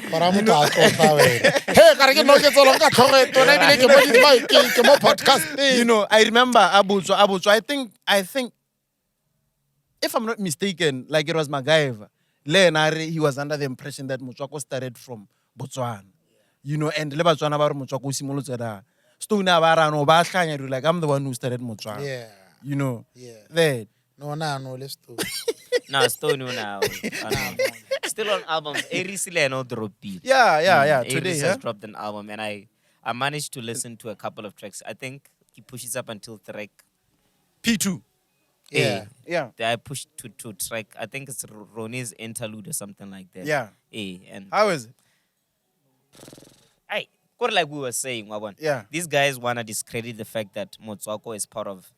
Para motho a tlotla wena. Hey, ka re ke no ke tsolong ka tlhogeto na ebile ke mo di-mic, ke mo podcasting. you know, I remember Abutswa. I think if I'm not mistaken, like it was MacGyver. He was under the impression that Motswako started from Botswana. You know, and le Batswana ba re Motswako o simolotse da. Stone a ba ra no ba hlanya like I'm the one who started Motswako. Yeah. You know. Yeah. That. No, let's do. No, Stone now. Still on albums. A-Reece no drop beat. Yeah. A-Reece Today, has dropped an album, and I managed to listen to a couple of tracks. I think he pushes up until track. P2. Yeah. Yeah. I pushed to track. I think it's Ronnie's interlude or something like that. Yeah. And How is it? like we were saying, Wabon, Yeah. these guys wanna discredit the fact that Motswako is part of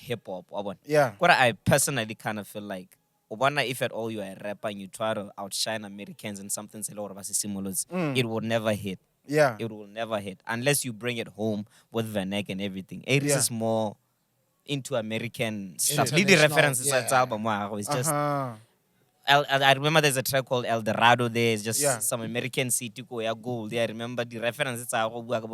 hip hop. Yeah. What I personally kind of feel like, if at all you are a rapper and you try to outshine Americans in something, it will never hit. Yeah. It will never hit unless you bring it home with Vanek and everything. A-Reece Yeah. is more into American stuff. Lead the International, references yeah. that album. Wow, it's just. Uh-huh. I remember there's a track called El Dorado there. It's just Yeah. some American city gold. Yeah, I remember the references are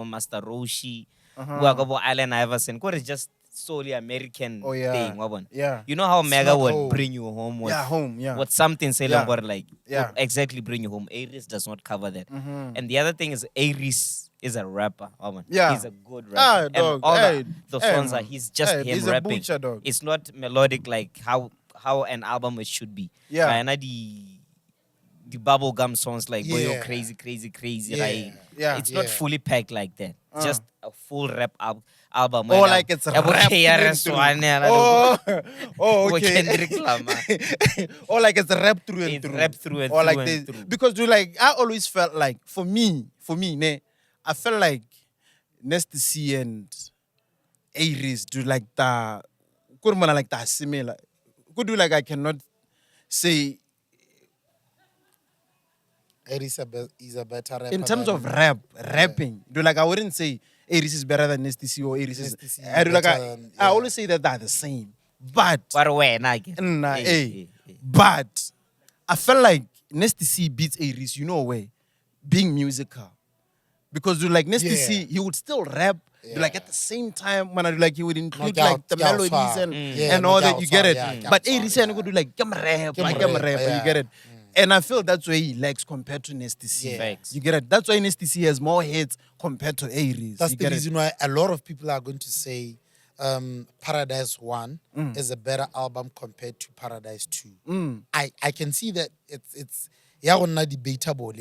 Master Roshi, Uh-huh. Allen Iverson. It's just solely American Oh, yeah. thing. Wabon. Yeah. You know how Mega not would home. bring you home with, Yeah, home, yeah. with something say Yeah. like Yeah. would exactly bring you home. A-Reece does not cover that. Mhm. And the other thing is A-Reece is a rapper. Wabon. Yeah. He's a good rapper. Ah, and dog. all Hey, the hey, songs are man. he's just Hey, him he's a rapping. butcher, dog. It's not melodic like how an album it should be. Yeah. And the bubblegum songs like Boyo Yeah. crazy. Yeah. Right? Yeah. It's not Yeah. fully packed like that. Just a full rap album. Oh, like it's rap through and through. Oh, oh, okay. Kendrick Lamar. Or like it's rap through and It's through. rap through and or like through this. and through. Because I always felt like for me, ne, I felt like Nasty C and A-Reece do like the could like that similar. Could do like I cannot say A-Reece is a better rapper. in terms than- of rapping. Do like I wouldn't say A-Reece is better than Nasty C or A-Reece Nasty C is. I do like better I than- I yeah. always say that they're the same. But But when again? Nah, Hey. but I felt like Nasty C beats A-Reece, you know where? Being musical. Because like Nasty Yeah. C, he would still rap. Yeah. Like at the same time, when I do like he would include doubt, like the doubt, melodies far. and, Yeah, and no all that, doubt, you get far, it. yeah, But doubt, A-Reece far, and would do like come rap, Come like come rap, rap, yeah. you get it. And I feel that's where he lacks compared to Nasty C. Yeah. Facts. You get it. That's why Nasty C has more hits compared to A-Reece. That's you the get reason why a lot of people are going to say Paradise 1 is a better album compared to Paradise 2. I can see that it's yeah, not debatable.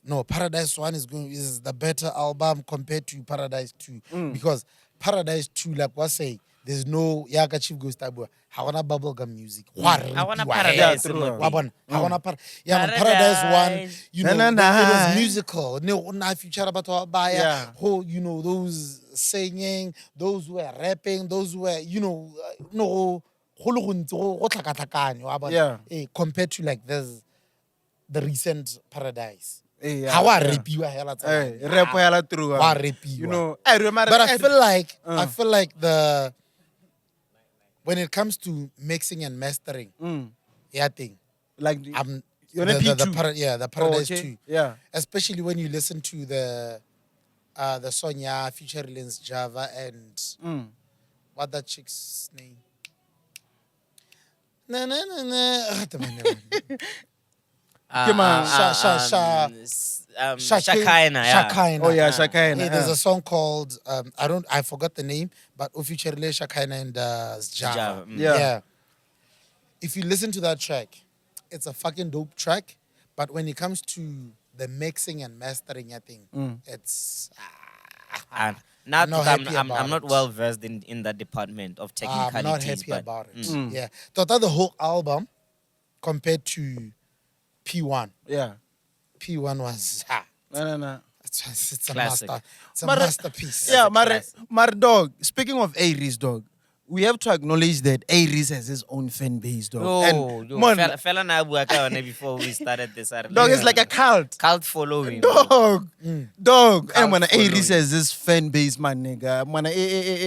No, Paradise 1 is the better album compared to Paradise 2. Because Paradise 2, like what say, there's no Yaga Chief Ghost Tabua. How on a bubblegum music? I want a Yeah, Paradise. true. How on a Paradise 1, Paradise. you know, Na, na, na. it was musical. No, na future about Yeah. whole, you know, those singing, those who were rapping, those who were, you know, no, Yeah. compared to like the recent Paradise. Yeah, How are yeah. rapiwa hela Hey, tsela. rap yala through. Wa rapiwa. You know, I remember. But I feel like when it comes to mixing and mastering, yeah, thing. like The, you're on a the, P2. the Paradise okay. 2. Yeah. Especially when you listen to the Sonya featuring Lens Java and what that chick's name? Na na na na. Shakaina, yeah. Shakaina. Oh yeah, Shakaina. Hey, there's a song called I forgot the name, but featuring Shakaina and Java. Java, Yeah. If you listen to that track, it's a fucking dope track. But when it comes to the mixing and mastering, I think it's And not not that happy I'm about not it. well versed in that department of technicalities. I'm not happy but about it. Yeah, thought the whole album compared to P1. Yeah. P1 was No. it's a Classic. it's a But, masterpiece. Yeah, a Mar classic. dog. Speaking of A-Reece, dog, we have to acknowledge that A-Reece has his own fan base, dog. Man, fella na bua ka yone before we started this. dog, it's like a cult. cult following. Dog, dog. And when Cult A-Reece following. has this fan base, man, nigga. Man,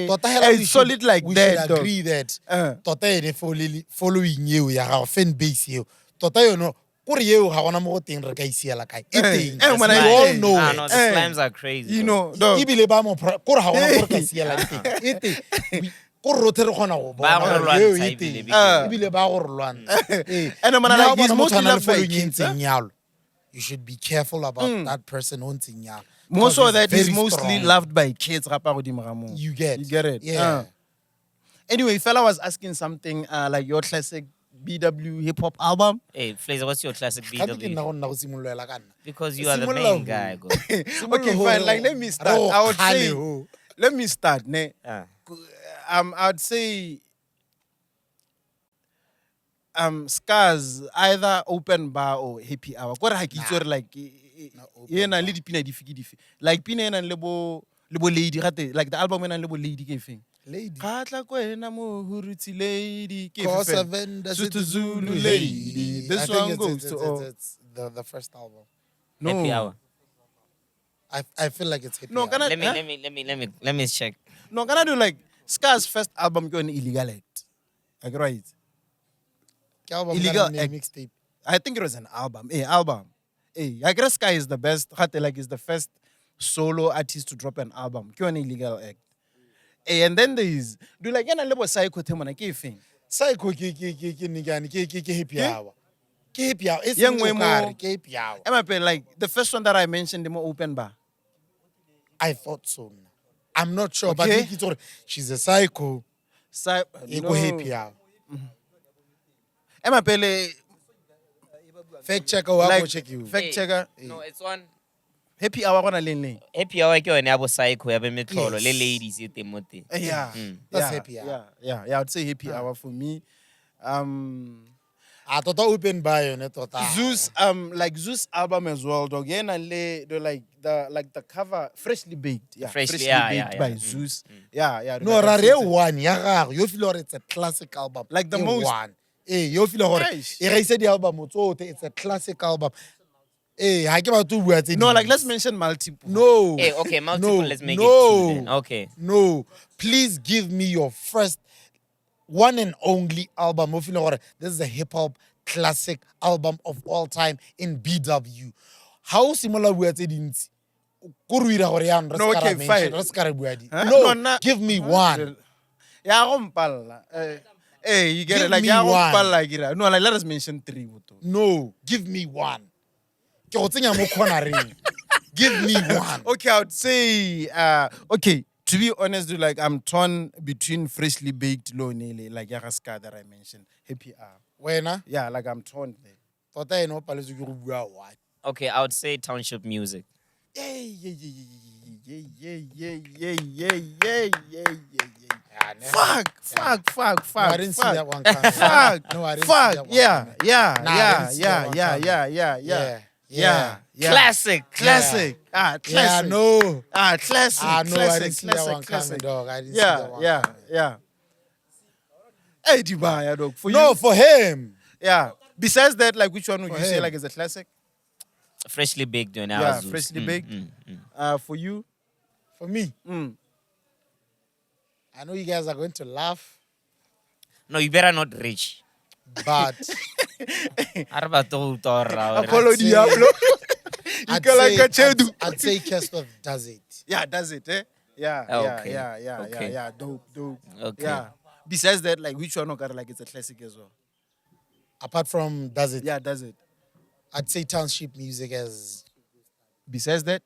Tota hela we it's solid should- like we that, should dog. agree that Uh. ene following you ya ga fan base you. Tota yono kore yeo ga gona mo go teng re ka isiela kae. E teng. Eh, when I We all say- know Ah, it. no, the Eh, slimes are crazy. You bro. know, dog. Ebile ba mo kore ga gona gore ka isiela e teng. E teng. Kore rothe re kgona go Ba go bona re gore yeo lwantsha e ebile teng. beke. Ebile ba go re lwantsha. Eh. And I'm Now, like, he's bona motho mostly a na le loved by following e kids. ntseng yalo. You should be careful about that person o ntseng yalo. More Because so he's that he's very mostly strong. loved by kids. Rapa godimo ga moo. You get it. Yeah. Anyway, fella was asking something like your classic BW hip hop album. Hey, Flazer, what's your classic Ga ke nna BW? go nna go simololela ka nna. Because you are the Simolla main ho. guy. Go. Okay, fine. Like, let me start. I would say, let me start. Ne? Ah. I would say, Scars either open bar or happy hour. Kore ha ke itse gore like e na le dipina dife ke dife. Like pina ena le bo lady gate, like the album ena le bo lady ke efeng. Lady. Kgatla kwena mo huruti lady. Ke Cause efe a fela? vendor Sotho said Zulu lady. This I think one goes to all. it's the first album. Happy No. Hour. I feel like it's Happy No, Hour. can I? Let me check. No, can I do like Scar's first album? Go an illegal act. Like right. Ke album Illegal ka name act. mixtape. I think it was an album. Album. I guess Sky is the best. Like is the first solo artist to drop an album. Go an illegal act. And then there is do like an little psycho thing. Psycho ke nigani ke Happy Hour. Ke Happy Hour. It's Young Ngokari, Wemo. ke Happy Hour. MIP, like the first one that I mentioned, the more open bar. I thought so. I'm not sure, but Okay. Nikki told she's a psycho. No. Go Happy Hour. MIP, Fact checker, I'll like go check you. fact checker. No, it's on. Happy hour on a lane. Happy Hour ke yone ya bo psycho ya be metlolo le Yes. ladies e teng mo teng. Yeah. That's yeah, happy hour. Yeah. I would say happy hour for me. I thought open by on it. Zeus, like Zeus album as well. Dog, yeah, and the cover freshly baked. Yeah, Freshly, yeah, baked yeah. by Zeus. Yeah. No, Rare one, yeah, you feel like it's a classic album. Like the Eh, most- one. You feel like Eish. the album, it's a classic album. I give out two words. No, like let's mention multiple. No. Hey, okay, multiple. No, Let's make no. it two then. Okay. No, please give me your first one and only album. This is a hip hop classic album of all time in BW. How similar words it in? No, okay, fine. Huh? No, No, give me one. Yeah, hey, you get Give it? Like me yeah, one. like it. No, like let us mention three. No, give me one. Give me one. Okay, I would say okay. To be honest, dude, like I'm torn between freshly baked low nearly like Yagaska that I mentioned. Happy hour. When Yeah, like I'm torn there. Tota eno palezo ke go bua what? Okay, I would say Township Music. Fuck. No, I didn't see that one coming. Fuck. No, I didn't see that one coming. Nah, I didn't see that one coming. Yeah. Classic. Classic. Yeah, Classic. no. Classic. No, I didn't Classic. see that one coming, Classic. dog. I didn't see that one coming. Yeah. Hey, Dibaya, dog. For No, you. for him. Yeah. Besides that, like which one would For you say him. like is a classic? Freshly baked yone ya Yeah, Zeus. freshly baked. For you. For me. Mm. I know you guys are going to laugh, No, you better not reach. but Apollo I'd say- Diablo. I'd go like a say, chedu. I'd say Kesworth does it. Yeah, does it, eh? Yeah, Okay. yeah. Okay. Dope. Okay. Yeah. Besides that, like which one got like it's a classic as well? Apart from does it, Yeah, does it. I'd say Township Music as Besides that.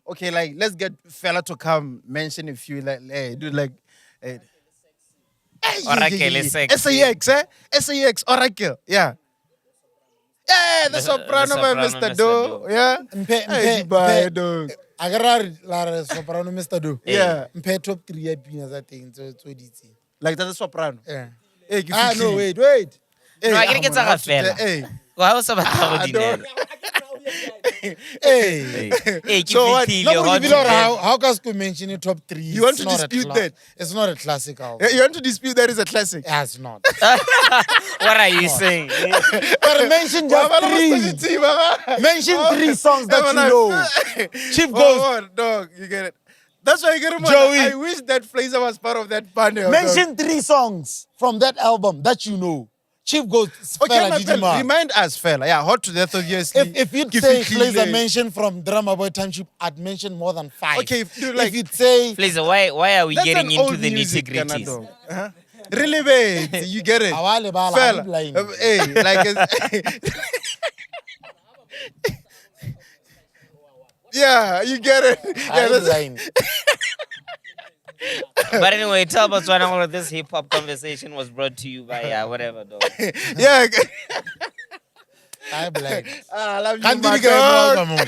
Okay, like let's get fella to come mention a few like dude like Oracle is sexy. SAX, eh? SAX, Oracle. Yeah. Yeah, the soprano by soprano, Mr. Mr. Do. Do. Yeah. Hey, bye, dog. Agarrar la soprano Mr. Do. Yeah. Mpe top 3 happiness I think so DT. Like that's a soprano. Yeah. Hey, give Ah you no, clean. wait. Hey, No, I can get I'm on a fella. Hey. Wa o sa batla go dinela. Hey. Hey, keep So it what? till No, your but heart you know beat. how can you mention in top 3? You want to dispute that? It's not a classic album. You want to dispute that is a classic? Yeah, it's not. What are you saying? But mention just 3. Mention 3 songs that you know. Chief goes. Oh, dog, you get it. That's why you get him. Joey. I wish that Fraser was part of that panel. Mention 3 songs from that album that you know. Chief goes. Okay, Fela my friend, Didima. remind us, fella. Yeah, hot to death, obviously. If you'd Give say you clean Blazer lane. mention from Drama Boy Township, I'd mention more than 5. Okay, dude, like- if you'd say Please, why are we That's getting an into old the music, nitty-gritties? Canada. Uh-huh. Really, babe, you get it. Awale bala, Fella, I'm blind. hey, like, yeah, you get it. Yeah, I'm that's, blind. But anyway, tell us when all of this hip hop conversation was brought to you by whatever, dog. yeah. I blind. I love you, Can't my do the dog. album.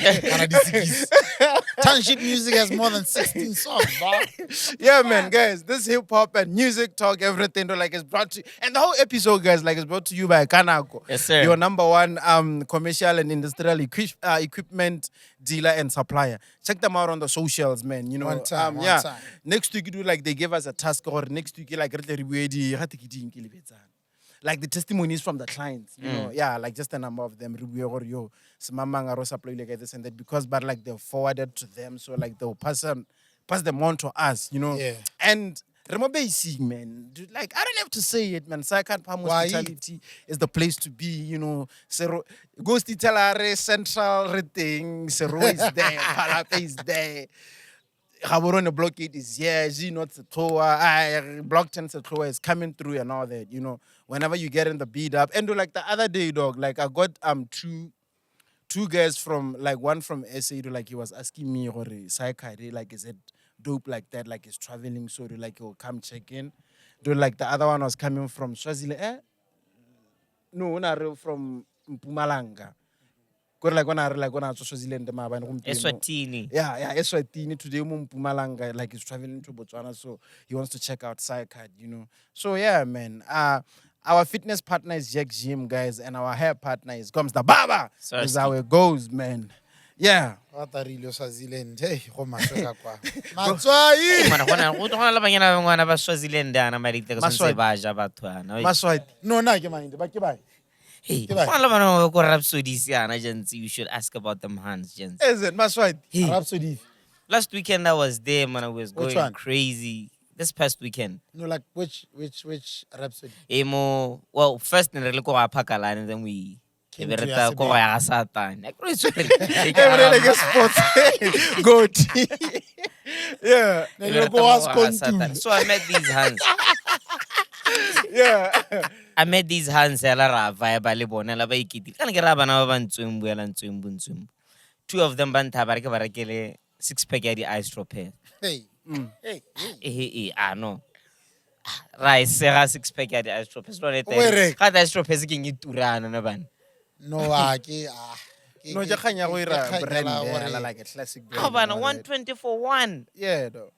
Township music has more than 16 songs, bro. Yeah, man, guys, this hip hop and music talk, everything, though, like, is brought to, and the whole episode, guys, like, is brought to you by Kanako. Yes, sir. Your number one commercial and industrial equipment dealer and supplier. Check them out on the socials, man. You know, One time. Next week, like, they gave us a task, or next week, like, like the testimonies from the clients, you know, like just a number of them, or yo, Samamanga Rosa play like this and that, because but like they're forwarded to them, so like they'll pass them on to us, you know. Yeah. And remember, man, dude, like I don't have to say it, man. Second Palm Hospitality is the place to be, you know. Ghosty Telare Central thing, Sero is there, Palape is there. Gaborone Block 8 is here, G not Toa, Block 10 Toa is coming through and all that, you know. Whenever you get in the beat up. And like the other day, dog, like I got two guys from, like one from SA, like he was asking me, like is it dope like that, like he's traveling, so like he'll come check in. Like the other one was coming from Swaziland, no, not from Mpumalanga. Like when I Swaziland, Eswatini. Yeah, Eswatini today, Mpumalanga, like he's traveling to Botswana, so he wants to check out Psycard, you know. So yeah, man. Our fitness partner is Jack Gym, guys, and our hair partner is Comes the Baba. That's how it goes, man. Yeah. What are you Swaziland? Hey, go masweka kwa. Matswai. Mana gona la banyana ba ngwana ba Swaziland ana ba diteko sentse ba ja batho ana. Maswati. No, na ke manje, ba ke ba. Hey, gona bana go Rhapsody ana gents, you should ask about them hands, gents. Is it Maswati? Hey, Rhapsody. last weekend I was there, man. I was Which going one? crazy. This past weekend. No, like which Rhapsody? Well, first in the Pakala, and then we Came to Everetta ko ya Satan. Every like sports. Good. Yeah. Then you go ask Kontu. So I met these hands. Yeah. I met these hands la vibe ba le bona la ba ikiti. Kana ke ra bana ba ntswembu ya la ntswembu. Two of them ban thaba ke barekele 6-pack ya di ice drop here. Hey. Hey, no. Right, sega 6-pack ya di ice drop. So le Where? ka di ice drop se ke ngiturana na bana. No, No, ja khanya go ira brand like a classic brand. How bana 120 for one. Yeah, though.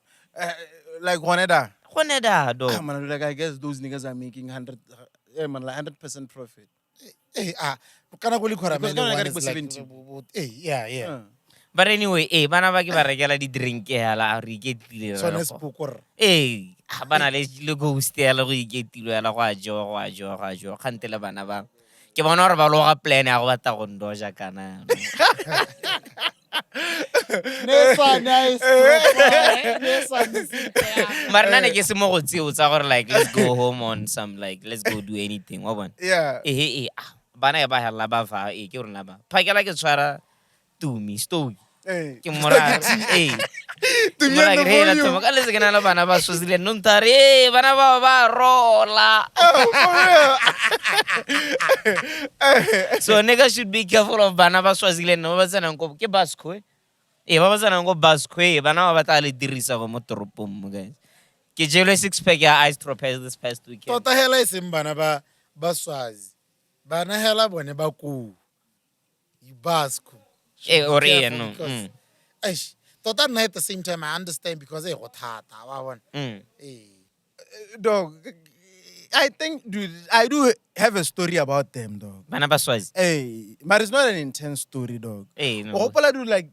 Like Juaneda. Honeda do. Man, like I guess those niggas are making 100% profit. Hey, kana go le khora Because mele kana one ka is di like 70. yeah. But anyway, bana ba ke ba rekela di drink ya la re iketlile. So ne spokor. Bana le go hostela go iketlile la go a jo khantela bana ba. Ke bona gore ba lo ga plan ya go bata go ndoja kana. Marna ne ke se mo go tseo tsa gore like let's go home on some like let's go do anything wa bona. Yeah. Bana ba hella ba va ke re na ba. Phakela ke tshwara tumi Stogie. Hey. Ke mora To me mora and the ke hela volume. tuma ka le se ke na le bana ba Swaziland no ntare bana ba rola. So niggas should be careful of bana ba Swaziland no ba tsena go ke Basco. Ba ba tsena go Basco bana ba batla le dirisa go mo toropong guys. Ke jelo 6-pack ya ice drop this past weekend. Tota hela iseng bana ba Swazi. Bana hela bone ba ku. Basco. Or Careful no. because- Eish, tota nna at the same time I understand because go thata wa bona. Dog, I think, dude, I do have a story about them, dog. Bana ba Swazi. Hey, but it's not an intense story, dog. No. Hopefully, do like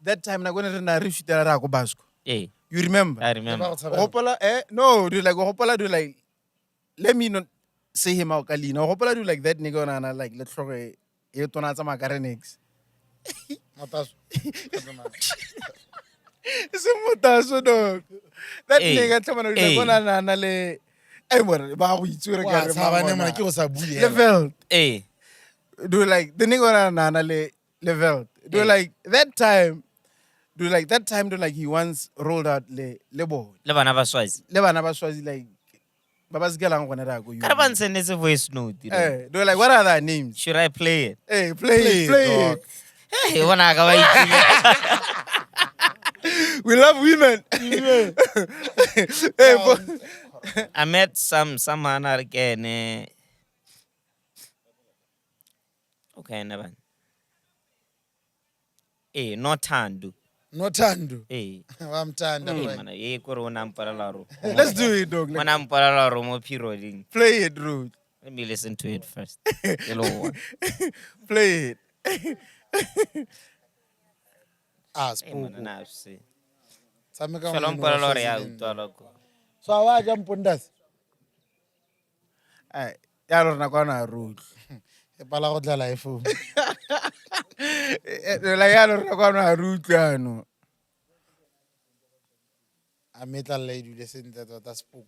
that time. I'm gonna reach the Rago Basco. You remember? I remember. Hopefully, no, dude, like hopefully, do like. Let me not say him out, Kalina. Hopefully, do like that nigga and like let's throw a. You turn out some macaronics. Motaso. It's a Motaso, dog. That nigga, someone like gonna le. Hey, what? Ba go itsure Wa ka tsaba ne mara ke go sa bule. level. Do Eh. like the nigga na level. Do like that time. Do like that time. Do like he once rolled out le ball. Le bana ba Swazi. Le bana ba Swazi like. Babas gelang gonna da go. Ka ba ntsenetse voice note. Hey, do like what are their names? Should I play it? Hey, play dog. it. Hey, wana ka ba itse. We love women. Hey, I met some man again. Okay, never. No Tandu. Nothando. Wamthanda. Wamthanda. Mana ye kore una mpalala ro. Let's do it, dog. Mana mpalala ro mo perioding. Play it, Rude. Let me listen to it first. Hello one. Play it. Hey man, Spooko. na se. Tshameka Fela ngweno wa mpalala re ya Swaziland. utwala ko. So awa ja mpondas. Ay, ya lorna kwana Rude. E pala go tla live phone. La ya lorna kwana Rude ano. A metla le dule sentle tota spooko.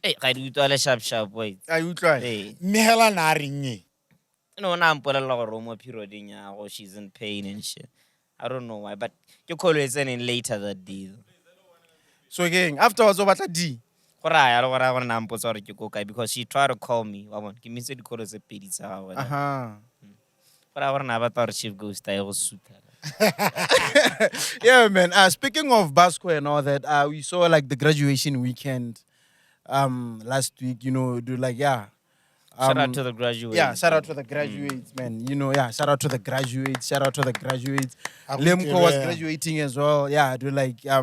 Hey, ga di utwala sharp wait. Ay utlwa. Hey. Mihela na reng e? No, na mpalala gore mo perioding ya go she's in pain and shit. I don't know why, but you call it in later that day. So again, afterwards over D. Gore ya le gore gore na mpotsa gore ke ko kae because she tried to call me. Wa bona, ke mise di call tse pedi tsa gagwe. Uh-huh. Gore na batla gore chief ghost a go suta. Yeah, man. Speaking of Basco and all that, we saw like the graduation weekend last week, you know, do like Shout out to the graduates. Yeah, shout out to the graduates, man. You know, shout out to the graduates. Shout out to the graduates. Lemko was graduating as well. Yeah, do like a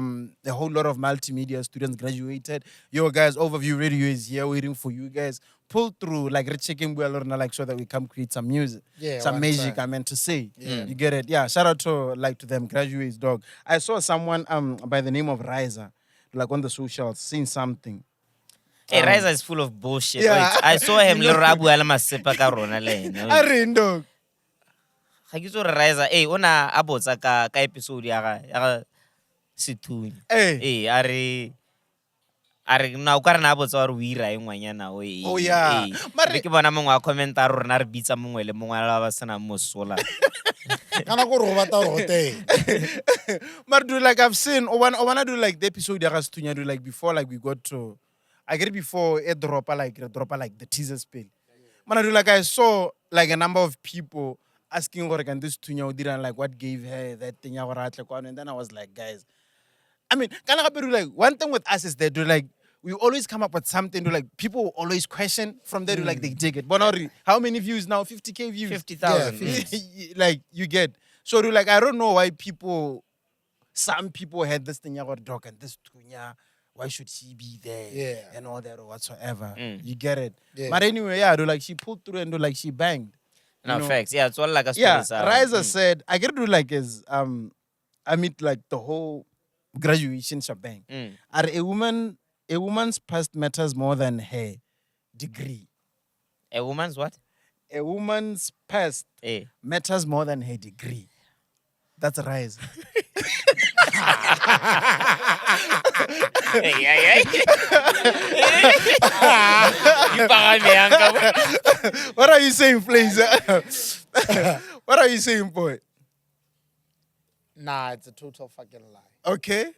whole lot of multimedia students graduated. Yo guys, Overview Radio is here waiting for you guys. Pull through, like checking well like so that we come create some music. Yeah, some one magic, time. I meant to say. Yeah. You get it? Yeah, shout out to like to them graduates, dog. I saw someone by the name of Riser, like on the socials, saying something. Hey, Riza is full of bullshit. Yeah. Wait, I saw him le rabu ala masepa ka rona le ene. I read, dog. Ga ke tso re Riza, ona a botsa ka episode ya ga Sethunya. Hey. A re na o ka re na botsa gore o ira eng ngwanyana o Oh, yeah. Mare ke bona mongwe a commenta rona re bitsa mongwe le mongwe la ba sena mosola. Kana go re go bata go teng. But do like I've seen, I wanna do like the episode ya Gastunya do like before like we got to, I get it before a dropper like the teaser spell. Man, I do like I saw like a number of people asking what can this Tunya did and like what gave her that thing and then I was like, guys, I mean, can I do like one thing with us is that do like we always come up with something to like people will always question from there to like they dig it. But not really, how many views now? 50K views. 50,000. Yeah, Like you get. So do like I don't know why some people had this thing about dog and this Tunya. Why should she be there? Yeah. And all that or whatsoever. You get it. Yeah. But anyway, yeah, do like she pulled through and do like she banged. No, You know? facts. Yeah, it's all like a story. Yeah, Riser said I get to do like is I mean like the whole graduation shebang. Are a woman's past matters more than her degree. A woman's what? A woman's past matters more than her degree. That's Riser. Hey. You paga me uncle. What are you saying, please? What are you saying, boy? Nah, it's a total fucking lie. Okay.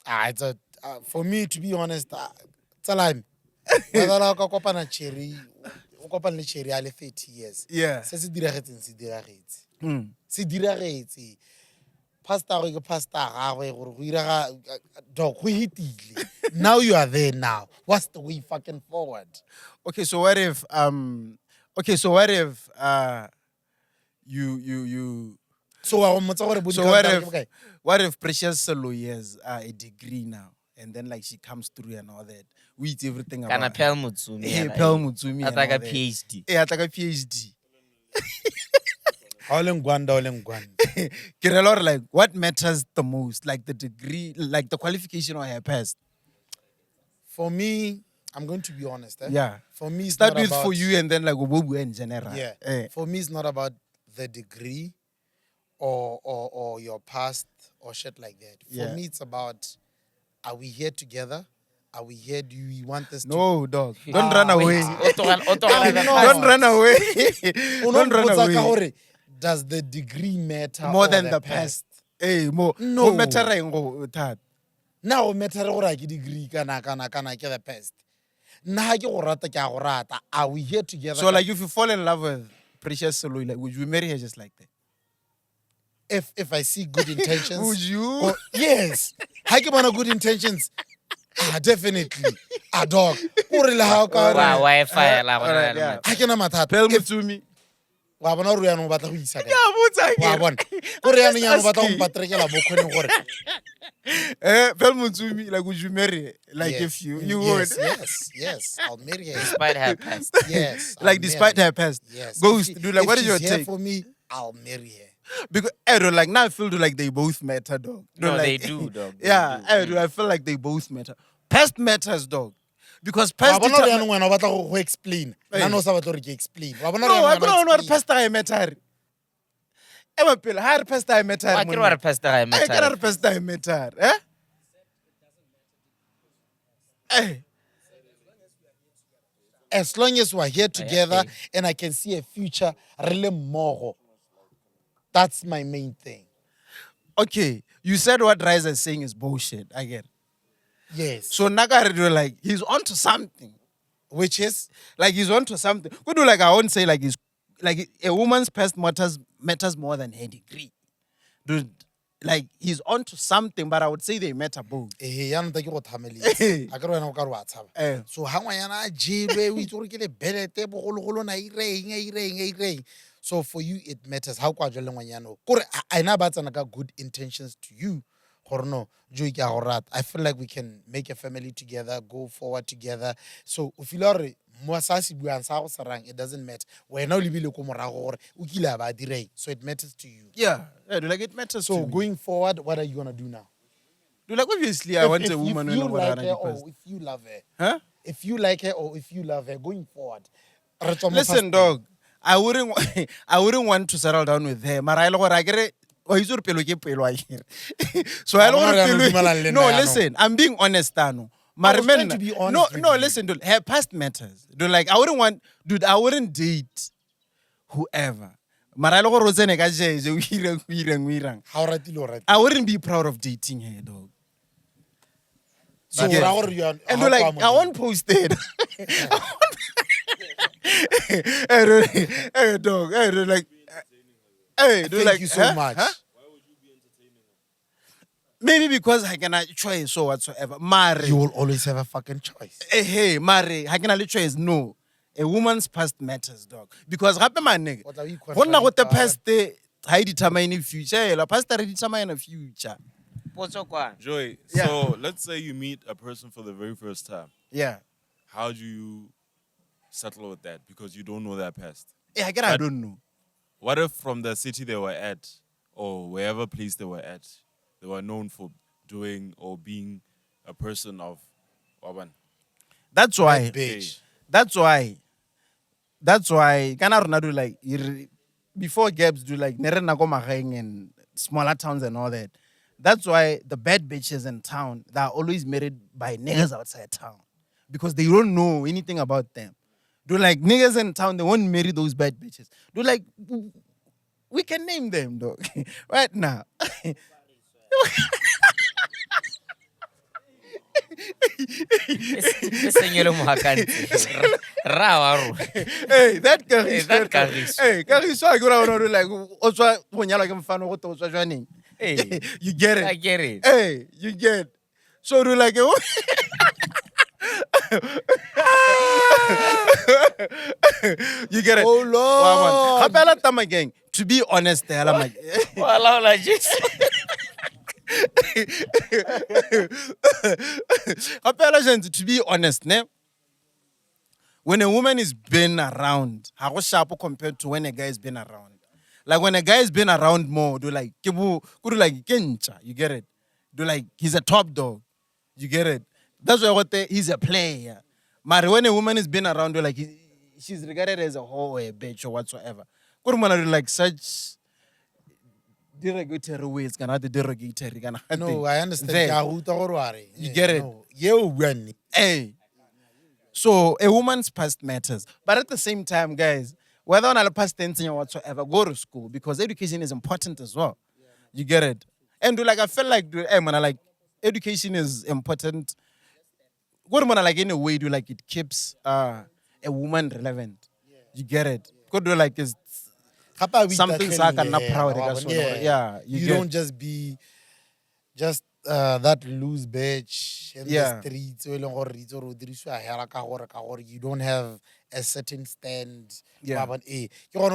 It's a for me to be honest, it's a lie. Whether I go kopana cherry, o kopana le cherry ale 30 years. Yeah. Se diragetse. Pastor go pastor gagwe gore go ira dog go hitile. Now you are there now. What's the way fucking forward? Okay, so what if you So I want to so what if Precious Solo has a degree now and then like she comes through and all that. We eat everything about Kana Pel Mutsumi. Hey, Pel Mutsumi. That's like a PhD. Yeah, like a PhD. all in Gwanda. Get a lot like what matters the most, like the degree, like the qualification or her past. For me, I'm going to be honest. Yeah. For me, it's Start not with about, for you and then like Obobu in general. Yeah. Eh. For me, it's not about the degree or your past or shit like that. For Yeah. me, it's about, are we here together? Are we here? Do we want this No, dog. Don't run away. Don't run away. Don't run away. Does the degree matter More or than the past. Hey, more. No. More matter that. Now matter gore a ke degree kana ke the past. Nna ha ke go rata ke a go rata. Are we here together? So like if you fall in love with Precious Solo, like would you marry her just like that? if I see good intentions. Would you? Yes. Ha ke bona good intentions. Definitely. Dog. Kore le ha o ka re, Wi-Fi la gona alright, le yeah. mathata. ha ke na mathata. Pel If- Mutsumi. wa bona gore yaanong o batla go isa kae? Yeah, botsa Wa ke. bona gore yaanong yaanong o batla go asking. mpatrekela mo kgoneng gore Pel Mutsumi, like, would you marry her? Like, yes, if you yes, would. yes, I'll marry her. Despite her past. Yes, I'll Like, despite marry her past. Yes. Ghost, If she- dude, like, if what is she's your here take? for me, I'll marry her. Because I don't like now. I feel like they both matter, dog. No, like, they do, dog. They Yeah, do. I feel like they both matter. Past matters, dog. Because Wa past. bona gore yaanong wena o batla go explain. Nna no o sa batla gore ke explain. Wa bona gore No, I yaanong don't know wena o what past I matter. Emma Pil, how past I matter? Wa ke re wa re pastor ga e I matter. cannot past I matter. Eh? Eh? As long as we're here together okay. and I can see a future, really more. That's my main thing. Okay, you said what Rise is saying is bullshit. I get it. Yes. So Naga do like he's onto something. Which is Like he's onto something. Could do like I won't say like he's like a woman's past matters more than her degree. Dude, like he's onto something, but I would say they matter both. yaanong ta ke go thameletse. A ke re wena o ka re wa tshaba. Eh. So ha ngwanyana a jelwe o itse gore ke le belete bogologolo na ireng. So for you it matters how kwa jwa le ngwanyana. Kore I na ba tsana ka good intentions to you. Gore no, Joey ke a go rata. I feel like we can make a family together, go forward together. So o feel gore mo sa se buang sa go serang, it doesn't matter. Wena o lebile ko morago gore o kile a ba direng. So it matters to you. Yeah, dude, like it matters. So to me. going forward, what are you gonna do now? Dude, like obviously I want a woman if who you knows like what her I or if you love her. Huh? If you like her or if you love her, going forward. re tswa mo Listen, fasting. dog. I wouldn't want to settle down with her. Mara ile gore I get it. Oh, he's pelo ke pelo a kere. So I Wa bona don't re yaanong dumelang le No, nna yaanong. listen. I'm being honest, Tano. I was trying to be honest with No, you. listen, dude. Her past matters. Dude, like I wouldn't date whoever. Mara ile gore o tsene ka jeje o irang. Ha o ratile o ratile. I wouldn't be proud of dating her, dog. So Okay. ra gore you are And ha o like, kwa I modimo. won't post it. Hey, dude, hey, dog. Hey, dude, like, hey, dude, Thank like, you so huh? much. Huh? Maybe because I cannot choice or whatsoever. Mare, You will always have a fucking choice. hey, Mare, I cannot choice. No, a woman's past matters, dog. Because happy man, nigga. What are we Go na go the questioning? past, I determine the future. La past, I determine the future. Potso kwa. Joy, Yeah. so let's say you meet a person for the very first time. Yeah. How do you settle with that? Because you don't know their past. Yeah, I don't know. What if from the city they were at or wherever place they were at, they were known for doing or being a person of Waban? That's why. Bitch. That's why. Kana rona do like before Gabs do like nere na ko magaeng and smaller towns and all that. That's why the bad bitches in town they are always married by niggas outside town because they don't know anything about them. Do like niggas in town they won't marry those bad bitches. Do like we can name them though right now. E senyele mohakanti. Ra wa ro. Hey, that Kagiso. Hey, that Kagiso. Hey, Kagiso, I go around like, what's what when you're like, I'm fan of what was joining. Hey, You get it. I get it. Hey, you get. So do like, you get it. Oh, Lord. Kapela tama gang. To be honest, I'm like, Wala wala Jesu. Kapela gente, to be honest, ne. When a woman is been around, how sharp compared to when a guy has been around. Like when a guy has been around more, do like kibu, do like kencha, you get it. Do like he's a top dog, you get it. That's why he's a player. But when a woman has been around, do like she's regarded as a hoe or a bitch or whatsoever. Good man, do like such derogatory ways, cannot derogatory. No, I understand. There. Ke a ruta gore wa re. You get it? No. Ye o buang nnete. Hey. So a woman's past matters. But at the same time, guys, whether or not a past tense or whatsoever, go to school because education is important as well. You get it? And do like I feel like hey, man, like education is important. Good man, like in a way, do like it keeps a woman relevant. You get it? Good do like is Gape a o something itatlhele sa ka nna hela, proud wa ka bona? sona gore, yeah, you You get- don't just be just that loose bitch in Yeah. the streets, you don't have a certain stand. Yeah. But you want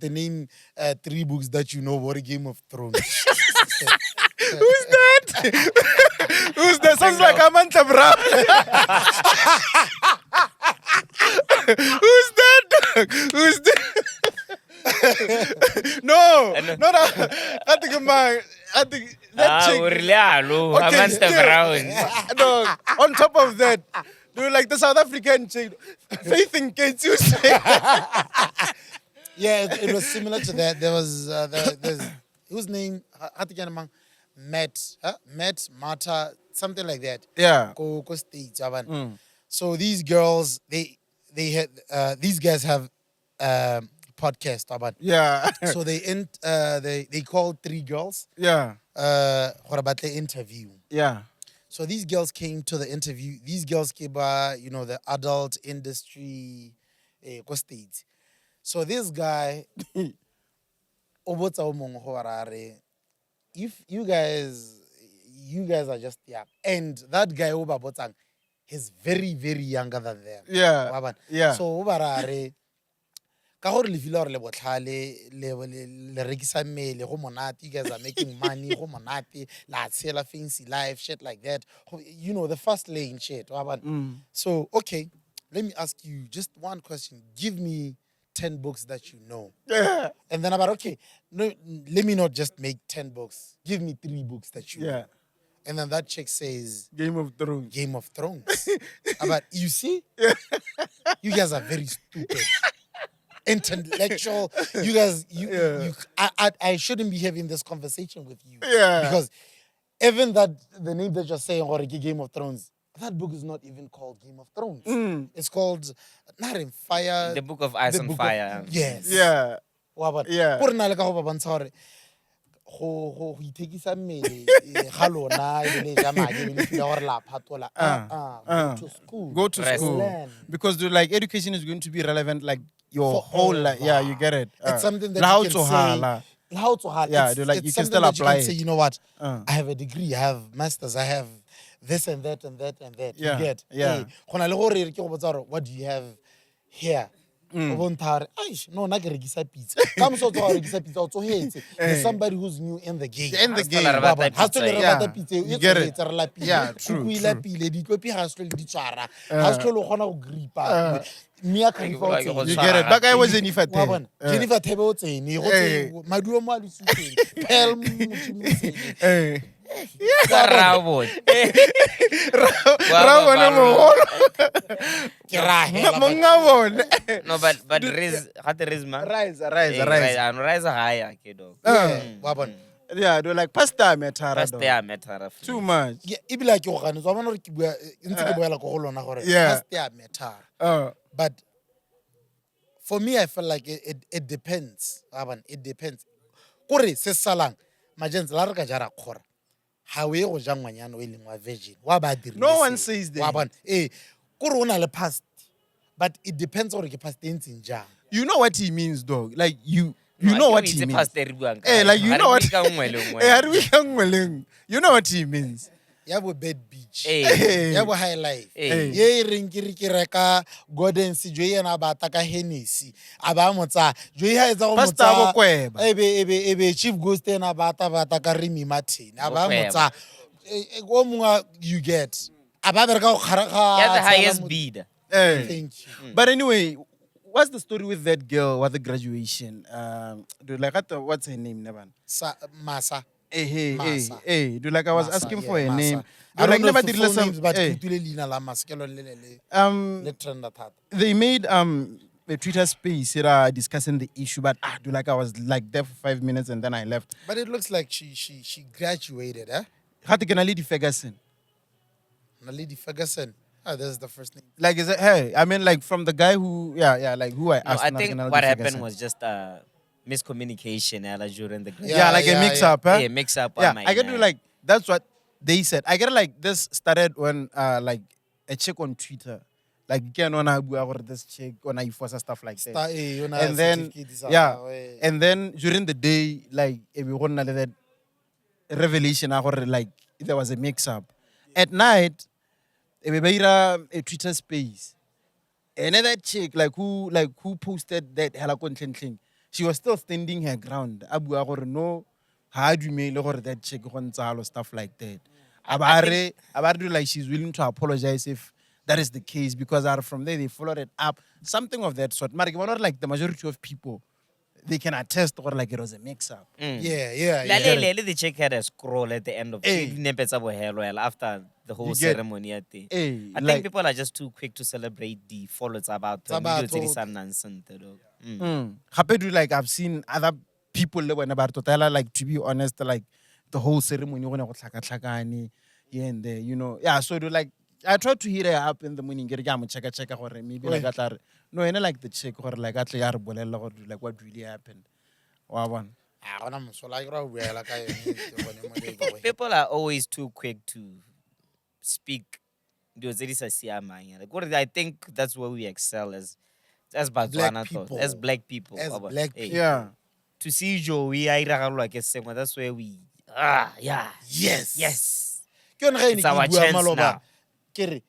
to name 3 books that you know what Game of Thrones. Who's that? Who's that? Sounds like Amantha Brown. Who's that? Dog? Who's that? No. I think that chick. Okay, still. Dog, on top of that, dude, like the South African chick, Faith in Kates, you say. Yeah, it was similar to that. There was there's whose name? I think Matt, Marta, something like that. Yeah. Go States, Javan. So these girls, they had these guys have podcast, Javan. Yeah. So they called 3 girls Yeah. for about the interview. Yeah. So these girls came to the interview. These girls came by, the adult industry, go States. So this guy, if you guys are just young, and that guy over botang, he's very, very younger than them. Yeah. Waban. Yeah. So obarare ka gore le feel gore le botlhale le rekisa mmele go monate, you guys are making money go monate, la tshela fancy life, shit like that. The fast lane shit. Waban. So okay, let me ask you just one question. Give me 10 books that you know. Yeah. And then about, okay, no, let me not just make 10 books. Give me 3 books that you know. Yeah. And then that chick says, Game of Thrones. Game of Thrones. But you see, you guys are very stupid. Intellectual. You guys, I shouldn't be having this conversation with you. Yeah. Because even that, the name that you're saying, or Game of Thrones, that book is not even called Game of Thrones. It's called Not in Fire. The Book of Ice and Fire. Yes. Yeah. Yeah. Go to school. Go to school. Learn. Because like education is going to be relevant like your whole life. Yeah, you get it. It's something that how you to can hala. say. How to hala. Yeah, It's like you can something still that apply you can say, it. you know what? I have a degree, I have masters, I have this and that and that and that. Yeah, You get? yeah. What do you have here? No, not rekisa pizza. Come so to rekisa pizza. Also, there's somebody who's new in the game. In the game. Has to Yeah. pizza. You get it. Yeah, true, Kuku true. ila pile, di tlopi has to di tswara. Has to lo kgona go gripa. Mia Khalifa o tsene. You get it. That guy was Jennifer Wa bona? Tay. Jennifer Thebe o tsene, go tsene, maduo mo a lesuteng, Pearl Motšhimi o tsene. Hey. Bravo. Rabone mogolo. Ke ra hela, but- Monga bone. No, but Riz, man. Rise. Rise higher, kiddo. Yeah, wa bona? Yeah, they're like pasta metara. First day I met her. Too much. Yeah, ebile ke go gane, so bona gore ke bua ntse ke boela go lona gore Yeah. first ya methara. But for me, I feel like it depends. It depends. Kore se salang, majens la re ka jara khora. Ha we go ja ngwanyana o leng wa virgin. Wa ba dirile. No one seo. says that. Wa bona? Kore o na le past. But it depends gore ke past e ntseng jang. You know what he means, dog. Like you know what he means. Hey, like you know what. You know what he means. Ya bo bed beach. Hey. Ya bo high life. Hey. Ye reng ke re ke reka Gordon's jo yena ba ta ka Hennessy. Aba motsa jo ha etsa go Pastor motsa. Bokweba. Ebe Chief Ghost ena ba ta ka Remy Martin. Aba motsa. Go munga you get. Aba bereka go kharaga. Yeah, the highest bidder. Hey. Thank you. But anyway, what's the story with that girl with the graduation? What's her name, Nevan? Masa. Hey. I was Masa, asking for her Masa. name. I don't know never the did full listen- names, but hey. kutule leina la Masa ke lone le trend that. They made a Twitter space discussing the issue, but I was like there for 5 minutes and then I left. But it looks like she graduated, eh? Had to Lady Ferguson. Lady Ferguson. That's the first name. Like, is it her? I mean, like from the guy who, like who I No, asked. I not think Lady what happened Ferguson. was just miscommunication during the Yeah, like a mix up, huh? Yeah, mix up. Yeah, I get to like that's what they said. I get like this started when like a chick on Twitter, like you can on this chick on force stuff like that. And then and then during the day, like everyone that revelation like there was a mix-up. At night, a Twitter space. Another chick who posted that hela ko ntleng, she was still standing her ground. Abu agore no, how do you make that chick go ntsalo stuff like that. Abare like she's willing to apologize if that is the case because from there they followed it up, something of that sort. But not like the majority of people, they can attest or like it was a mix-up. Yeah. The chick had a scroll at the end of Hey. after the whole You get- ceremony. I think like- people are just too quick to celebrate the follows about them. About Video tse di all- sa nonsense, dog. Happy to like I've seen other people when about totala like to be honest like the whole ceremony when I was like here and there, you know. Yeah, so do like I tried to hit her up in the morning, get a check or maybe like that. No, and like the check or like at like what really happened. Wow. People are always too quick to speak. Like, what I think that's where we excel as Batswana, people. as black people. As Baba. black Hey, Yeah. to see Joey, that's where we yes. Ke yone ge It's ne ke our bua chance maloba, now. ke re,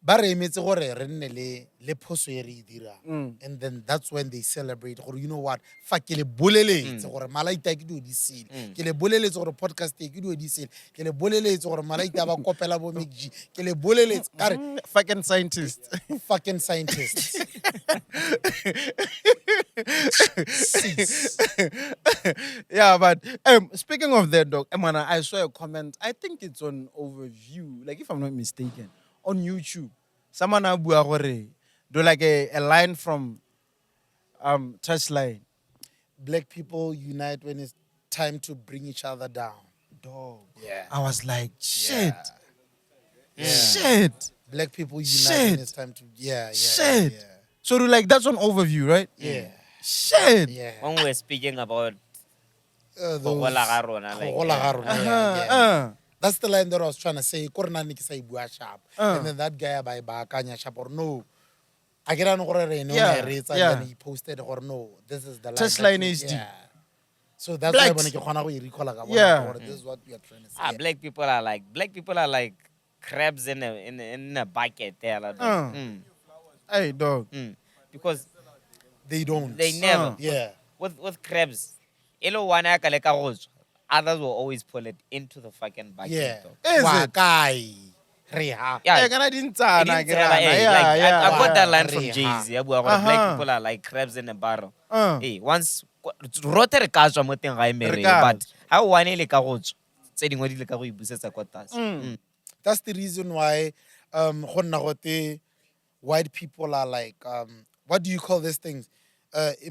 ba re emetse gore re nne le phoso e re e dirang. And then that's when they celebrate gore you know what, fa ke le boleletse gore malaita ke dio di sele, ke le boleletse gore podcast e ke dio di sele, ke le boleletse gore malaita ba kopela bo Mick G, ke le boleletse ka re Fucking scientist. fucking scientists. Yeah, but speaking of that, dog, I saw a comment. I think it's on Overview, like if I'm not mistaken, on YouTube. Someone abua gore do like a line from Touchline. Black people unite when it's time to bring each other down. Dog. Yeah. I was like, shit. Shit. Black people unite Shit. when it's time to Shit. So do like that's on Overview, right? Yeah. Shit. Yeah. When we're speaking about Those- go gola ga rona, like, Go gola ga rona, yeah. Uh, That's the line that I was trying to say. Kore na ne ke sa e bua sharp. And then that guy ba e baakanya sharp or no. I get on gore re no Yeah, na re etsa, yeah. and then he posted or no. This is the line. Touchline that we- HD. Yeah. So that's Blacks. why when ke khona go e recall ka bona Yeah. gore this is what we are trying to say. black people are like crabs in a bucket there. Like, Hey, dog. because They don't. they never Yeah. with crabs. Elo wana ka le ka go tswa, others will always pull it into the fucking bucket. Yeah. dog. Is Wa it? kai. Re ha. Yeah, Hey, can I didn't tell, it nah, didn't get tell, on, like, hey, yeah, like, I yeah, got that yeah. line from Reha. Jay-Z. Uh-huh. Black people are like crabs in a barrel. Uh. Hey, once rote re ka tswa mo teng ga e mere, Re ka but ha one le ka go tswa, tse dingwe di le ka go ibusetsa kwa tlase. That's the reason why go nna gote white people are like what do you call these things?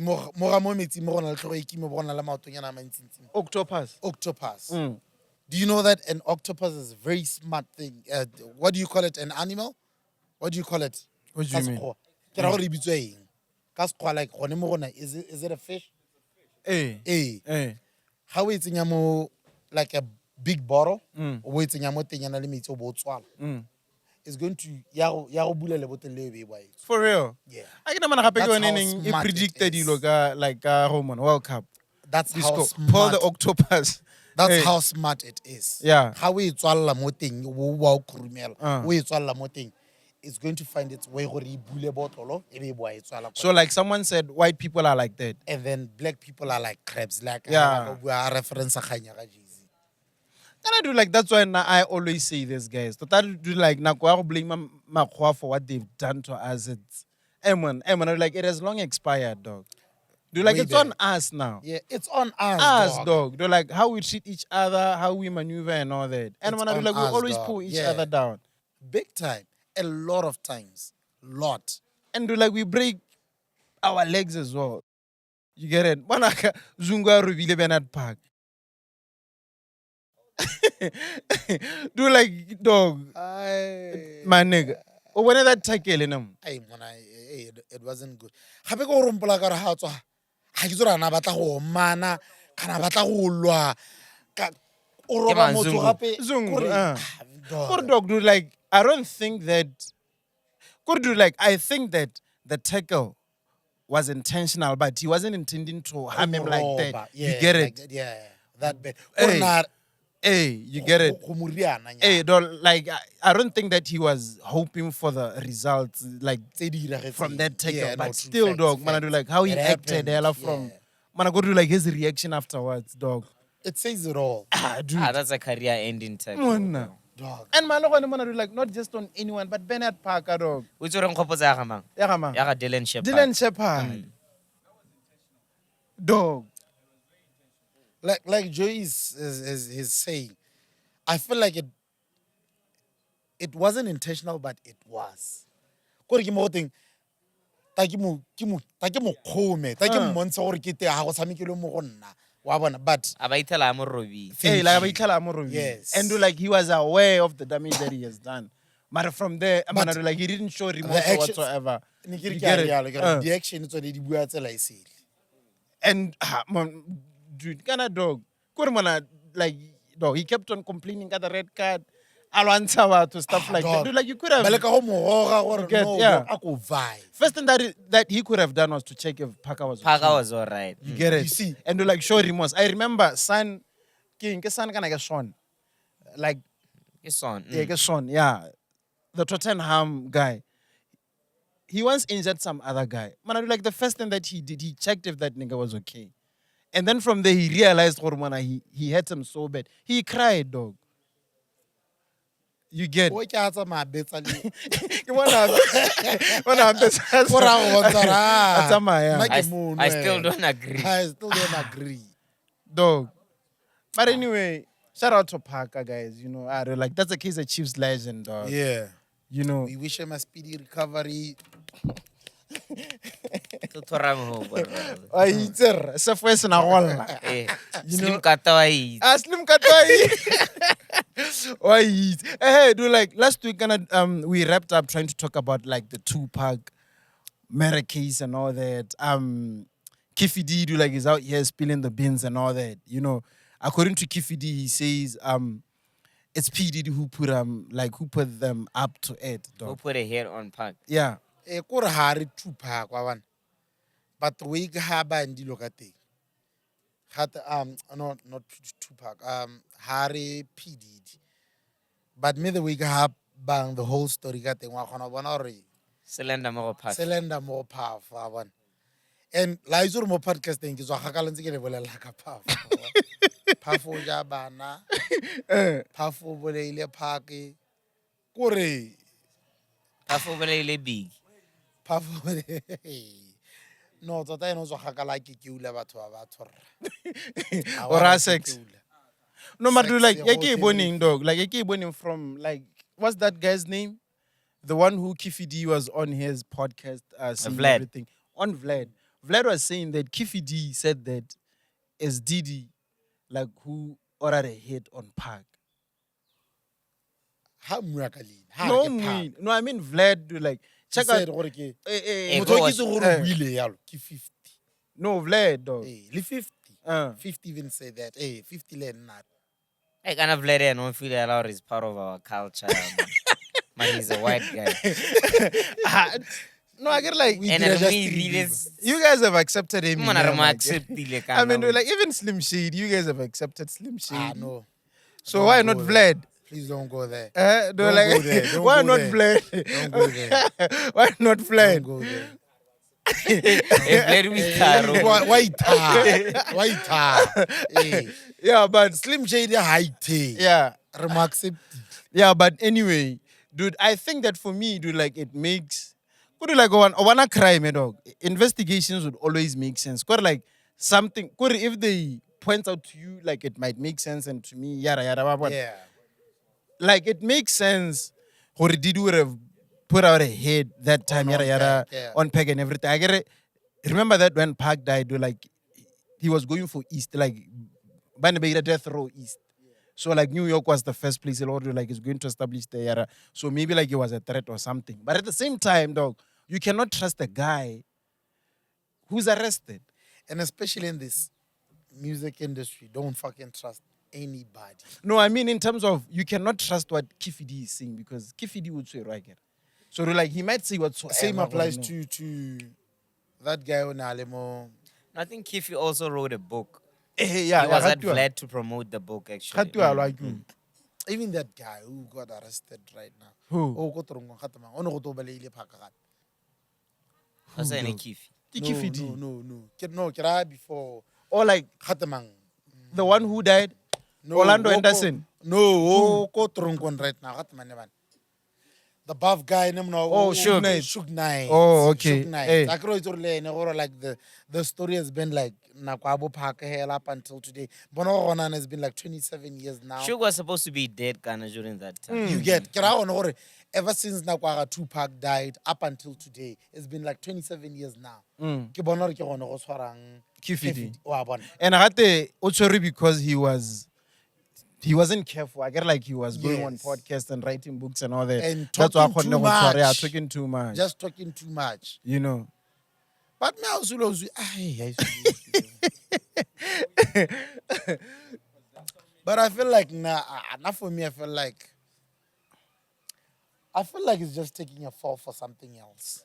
Mo ga mo metsi mo gona le tlhogo e kime bo gona le maotonyana a mantsintsi. Octopus. Octopus. Mm. Do you know that an octopus is a very smart thing? What do you call it? An animal? What do you call it? What do you Ka mean? Sekgowa. Ke ra gore e bitswa eng? Ka Sekgowa, like gone mo gona, is it a fish? Hey. Hey. How o e tsenya mo like a big bottle, Mm. o bo e tsenya mo teng yana le metsi o bo o tswala. Mm. It's going to ya go bula leboteng le be ba itse. For real. Yeah. I can imagine That's when how it smart it predicted is. you like Roman World Cup. That's how Disco. smart. Paul the octopus. That's Hey. how smart it is. Yeah. How we tswalla mo teng wo wa o krumela. Uh. O e tswalla mo teng. It's going to find its way gore e bule botolo e be bo e tswala. So like someone said, white people are like that. And then black people are like crabs, like Yeah. a reference a kganya ga Jay-Z. And I do like that's why now I always say this, guys. To do like na go blame Makwa for what they've done to us. It's Emon, like it has long expired, dog. Do like Way it's on back. us now. Yeah, it's on us. Us, dog. Do like how we treat each other, how we maneuver and all that. And It's when I do on like we us, always dog. pull each Yeah. other down. Big time. A lot of times. Lot. And do like we break our legs as well. You get it? Manaka Zungu Rubile Bernard Park. Do like dog, my nigga. Or when that tackle in them. Hey, it wasn't good. Gape go rompola ka re ha tswa. Ha ke tsora na batla go mana, kana batla go lwa. Ka o roba man, motho Zungu. gape. Zungu, Kore, Poor dog. dog, dude, like, I don't think that. Good dude, like, I think that the tackle was intentional, but he wasn't intending to harm him like that. Roba. Yeah, you get like it? that, yeah, that bad. Hey. Or not, Hey, you get it. Go moriana nya. Hey, dog, like I don't think that he was hoping for the results, like Tse di diragetseng. from that tackle. Yeah, no, but true still, facts, dog, man, I do facts. like how he It acted. happened, Hella from, yeah. man, I go to like his reaction afterwards, dog. It says it all. Dude, That's a career-ending tackle. Mona. Dog. And man, I do like not just on anyone, but Bernard Parker, dog. Which one nkgopotsa ya ga mang? Yeah, man. Ya ga Dylan Shepard. Dylan Shepard, dog. Like Joey is saying, I feel like it wasn't intentional, but it was. Kore ke mo teng ta ke mo khome ta ke mmontsha gore ke te ha go tshamekile mo go nna wa bona, but A ba ithela mo robing. Hey, like I tell him, Yes. and do like he was aware of the damage that he has done. But from there, man, I do like he didn't show remorse or actions- whatsoever. ne ke You re ke get a it? rialo, ke re di action tsone di bua tsela e sele. And man, dude, kind of dog. Kore mana, like dog, he kept on complaining got the red card. Alwantawa to stuff like that. Dog. Dude, like you could have. Ba le ka go mo goga gore get- no, yeah. a go vibe. First thing that he could have done was to check if Parker was. Parker okay. was alright. You get it? You see? And to like show remorse. I remember son, king, son kind of get Sean, like It's on. yeah, get Sean, yeah, the Tottenham guy. He once injured some other guy. Man, I do like the first thing that he did, he checked if that nigga was okay. And then from there, he realized, oh, man, he hurt him so bad. He cried, dog. You get. O ke a tsamaya betsa le. Ke bona- bona hampe sa- Gore a go bontsha gore, A ah, tsamaya. nna I, ke mono, I still don't agree. I still don't agree. Dog. But anyway, shout out to Parker, guys. You know, I don't like that's a case of Chiefs legend, dog. Yeah. You know, We wish him a speedy recovery. Tutorang ho, bro. I itse se fwe se na golla. Eh, Slim Kata wa itse. Slim Katwai. Why eat? Hey, do like last week we wrapped up trying to talk about like the Tupac murder case and all that. Kiffy D do like is out here spilling the beans and all that. You know, according to Kiffy D, he says it's P Diddy who put them up to it. Who Dog. put a hair on Park? Yeah. Kore ha re Tupac wa bona. But the way ha ba ndilo ka teng. Not Tupac. Harry P Diddy. But me the way ha bang the whole story ka teng wa khona bona gore Cylinder mo go Park. cylinder mo powerful wa bona. And la itse mo podcast teng ke tswa gakala ntse ke le bolela ka powerful. Powerful ja bana. Powerful boleile park. Kore Afo bele big. powerful. No, tota eno tswa gakala ke ula batho ba batho. Or a sex. No matter Sex, like yeah, yake whole boning dog. Like yake boning from like what's that guy's name? The one who Kiffy D was on his podcast saying Vlad. everything. On Vlad. Vlad was saying that Kiffy D said that it's Diddy like who ordered a hit on Park. Ha murakalini. No, I mean Vlad like check out gore ke Eh, motho go ke was- itse gore o buile yalo ke 50. no Vlad dog. Le 50. Uh. 50 even say that. 50 le nna. I kind of let it and feel allowed is part of our culture. Man, he's a white guy. No, I get like We And did then just we three really. you guys have accepted him. Mona re mo acceptile ka I mean, na. like even Slim Shady, you guys have accepted Slim Shady. No. So Don't why go not there. Vlad? Please don't go there. Don't Don't like, go there. Don't why go not there. Vlad? Don't go there. Why not Don't Vlad? go there. Let me taro. Why ta? Why ta? Yeah, but Slim Shady height. yeah, Remarks. yeah, but anyway, dude, I think that for me, dude, like it makes could like one crime, dog. Investigations would always make sense. Could like something. Could if they point out to you, like it might make sense, and to me, yada yada. But Yeah. like it makes sense. Or did would have put out a hit that time, yada yada, Pac, yeah. on Peg and everything. I get it. Remember that when Park died, dude, like he was going for East, like Banabeda Death Row East. So like New York was the first place in order like is going to establish the yada. So maybe like it was a threat or something. But at the same time, dog, you cannot trust a guy who's arrested. And especially in this music industry, don't fucking trust anybody. No, I mean in terms of you cannot trust what Kiffy D is saying because Kiffy D would say right here. So like he might say whatsoever. Same applies but no. to that guy on Alemo. I think Kiffy also wrote a book. Yeah, He was yeah, at Vlad to promote the book, actually. Khatwa like Even that guy who got arrested right now. Who? Oh, go to Khatamang. Oh, no, go to Balaile Pakarat. What's that, Kifi? No. No, Kira before Or like Khatamang. the one who died, Orlando Anderson. No, go to right now. Khatamang never. The buff guy, no, Oh, Suge Knight. Suge Knight. Oh, okay. Suge Knight. Hey. Like the story has been like Nakwabo Park hell up until today. Bono Ronan has been like 27 years now. Shug was supposed to be dead Ghana during that time. You get ever since Nakwaga Tupac died up until today, it's been like 27 years now. Ke bona hore ke gone go tshwarang Kifidi. Wa bona. And I had to sorry because he wasn't careful. I get like he was going on Yes. podcasts and writing books and all that. And That's why I talking couldn't too go sorry. much. Talking too much. Just talking too much. You know. But me I was But I feel like not for me. I feel like it's just taking a fall for something else.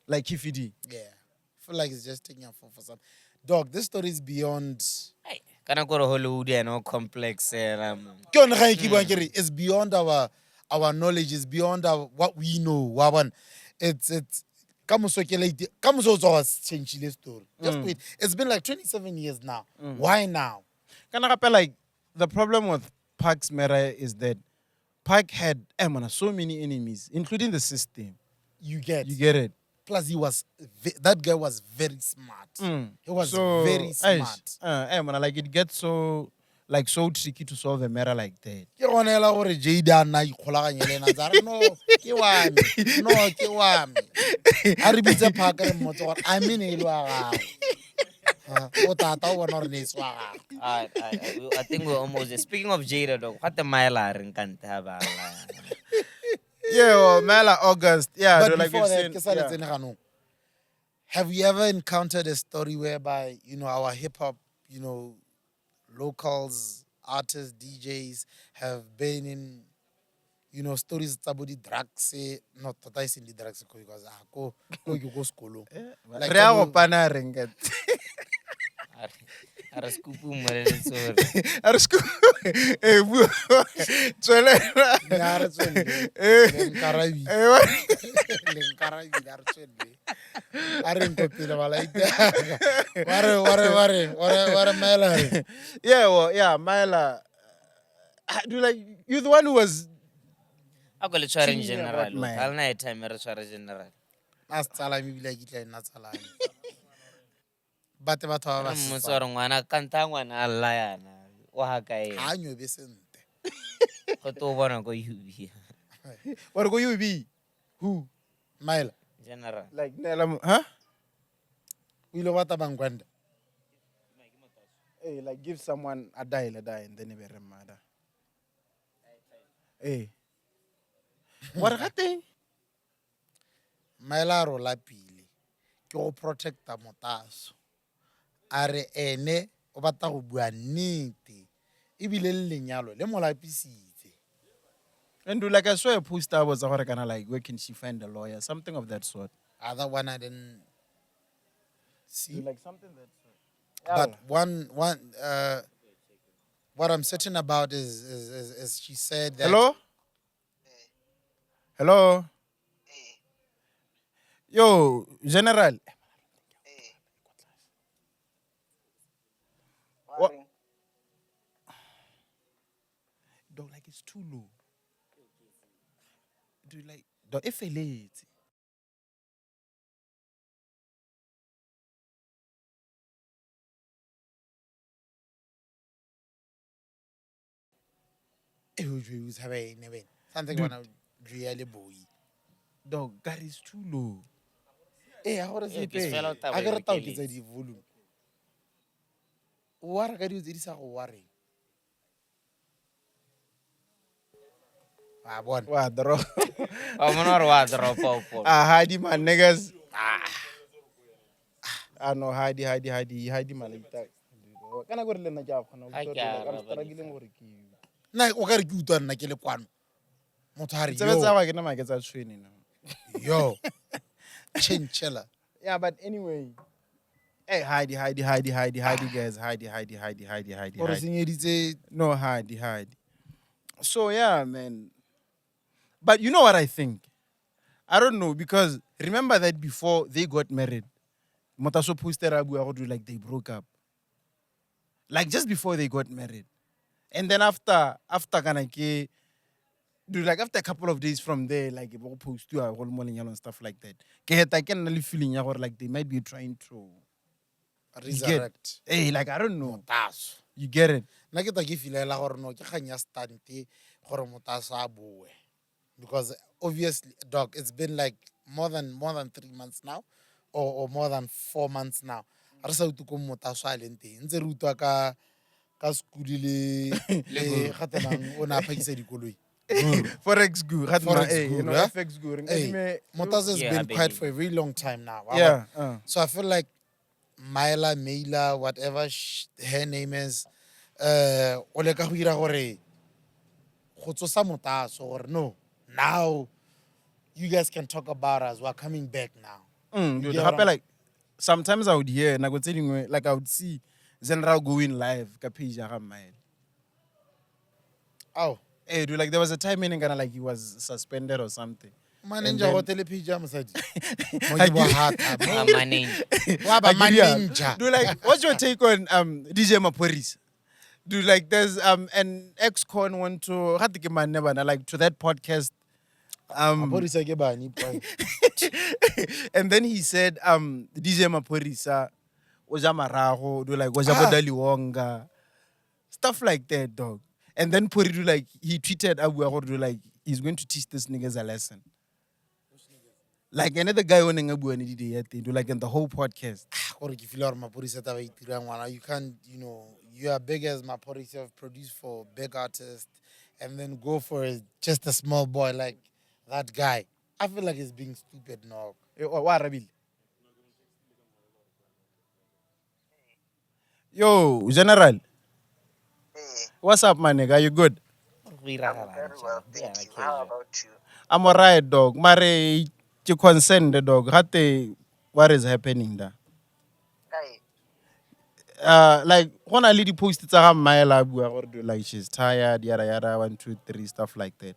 Like Kifidi. Yeah, I feel like it's just taking a fall for something. Dog, this story is beyond. Hey, can I go to Hollywood and all complex? It's beyond our knowledge. It's beyond what we know. Wawan, it's. Come so change the story. Just wait. It's been like 27 years now. Why now? Can I feel like the problem with Park's matter is that Park had so many enemies, including the system. You get it. Plus, that guy was very smart. He was very smart. Like it gets so tricky to solve a matter like that. Ke gona ela gore Jada na ikgolaganye le ena tsa re no ke wa me a re bitse Park re mmotse gore a me ne e le wa gago o tata o bona gore ne e se wa gago I think we're almost there. Speaking of Jada, dog, what the Myla ring can't have Yeah, well, Myla, August. Yeah, but like before we've that seen, ke sa letsene ganong, have you ever encountered a story whereby our hip-hop locals, artists, DJs have been in stories about the drugs, not that I see the drugs because go school. Like Re a kopana re nke. Are scooping more Are sku. Eh, bu. Tswele. Yeah, well, yeah, Myla. You're the one who was. I call it try in Senior general. about mine. I'll night time I try in general. But batho ba ba Mosoro ngwana kanta ngwana alla yana. Wa ha kae. ha nyo be sente. Go to bona go you What go you be? Who? Myla, general. Like Nela, huh? o ile wa tabang kwanda. Hey, like give someone a die, and then they mother. Hey. What happened? Myla ro la pile. Ke go protecta Motaso. Are ene o batla go bua nnete. Ebile le lenyalo le mo lapisitse. And like I saw a poster was kind of like, where can she find a lawyer? Something of that sort. Other one I didn't see. Like something that But one what I'm certain about is she said that Hello? Hello? Yo, General. What? Dog, like it's too low. Do like dog, if it late. something when I really boy. Dog, that is too low. Eh, how does it ke se fela o pay? taba I e got to talk lekeletse. the volume. What ka di tse di sa go worry. Ah, bon. What the rock? Oh, mona re wa drop off. Heidi, my niggas. No, Heidi, my like that. Can I go to the job? I'm struggling with it. Na o ka re ke utlwa nna ke le kwano. Motho ha re It's a yo. I can get that training now. Yo. Chinchilla. Yeah, but anyway, Hey, Heidi, guys. Heidi. Or senyeditse No, Heidi. So, yeah, man. But you know what I think? I don't know, because remember that before they got married, Motaso posted Abu Arodu like they broke up. Like just before they got married. And then after Kanake, dude, like after a couple of days from there, like it will post to a whole morning and stuff like that. I can really feeling like they might be trying to resurrect hey, like I don't know. Motaso. You get it? Nna ke tla ke filela gore no ke kgang ya stante gore Motaso a boe. Because obviously, dog, it's been like more than 3 months now, or more than 4 months now. Re sa utlwe ko Motaso a leng teng. Ntse re utlwa ka skudi le gatenang o ne a phakisa dikoloi. Forex guru, Forex you know, guru, eh? FX guru. Hey, Motaso has Yeah, been quiet baby. for a very long time now. Yeah. So I feel like Myla, whatever her name is, o leka go ira gore go tsosa Motaso gore no, now you guys can talk about us. We're coming back now. Dude, You get what happen I'm- like sometimes I would hear like I would see Zenra going live ka page ya ga Myla. Oh, Hey, dude, like there was a time meaning kind of like he was suspended or something. manager go telepage ya mosadi. Mo I ke bua give- hata, Ah, bro. manager. Wa ba I give ya- manager. Dude, like, what's your take on DJ Maporis? Dude, like, there's an ex-con went to like to that podcast. Maphorisa ke bani, boy. And then he said DJ Maporisa Oja Marago, do like Oja Ah. Bodaliwonga, stuff like that, dog. And then Puri do like he tweeted Abu Arodo do like he's going to teach this niggas a lesson. Like another guy owning Abu and do like in the whole podcast. Gore ke feel gore Maphorisa taba e tira ngwana. You can't, you are big as Maphorisa, have produced for big artists, and then go for just a small boy like that guy. I feel like he's being stupid now. What Rabil? Yo, General. Hey, What's up, my nigga? You good? I'm very well, thank you. How about you? I'm alright, dog. Mare, you consent, the dog. What is happening there? Hey, Like when I lead the post, it's a Myla or do like she's tired, yada yada, 1, 2, 3, stuff like that.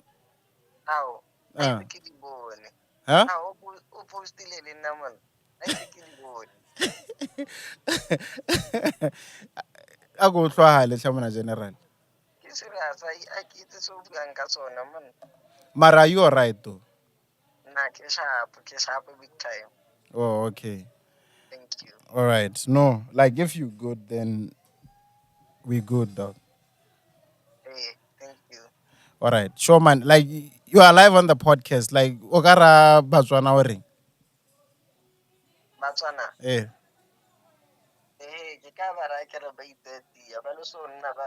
how? Ah. I think born. Huh? How? Who posted it in naman? I think born. I go try let's have a general. Serious, I get so young as on man. Mara, you alright though? Na ke sharp big time. Oh, okay. Thank you. Alright. No, like if you good, then we good, dog. Hey, thank you. Alright. Sure, man. Like you are live on the podcast. Like Ogara Batswana ring. Batswana. Eh. Ke ka ba ra ke re ba iteti ya ba lo so nna ba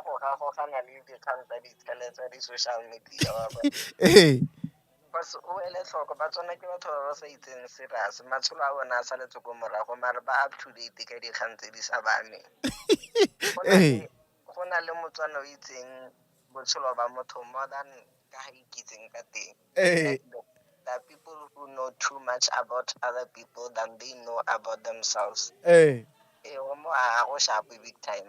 go gana le di kgang tsa di tsa di social media wa ba. Hey. Because o ele tlhoko ba tsona ke batho ba ba sa itseng serious matsholo a bona a saletse ko morago mare ba up to date ka dikgang tse di sa bameng. Hey. Go na le motswana o itseng botshelo ba motho more than ka ga ikitseng ka teng. Hey. There are people who know too much about other people than they know about themselves. Hey. Big time.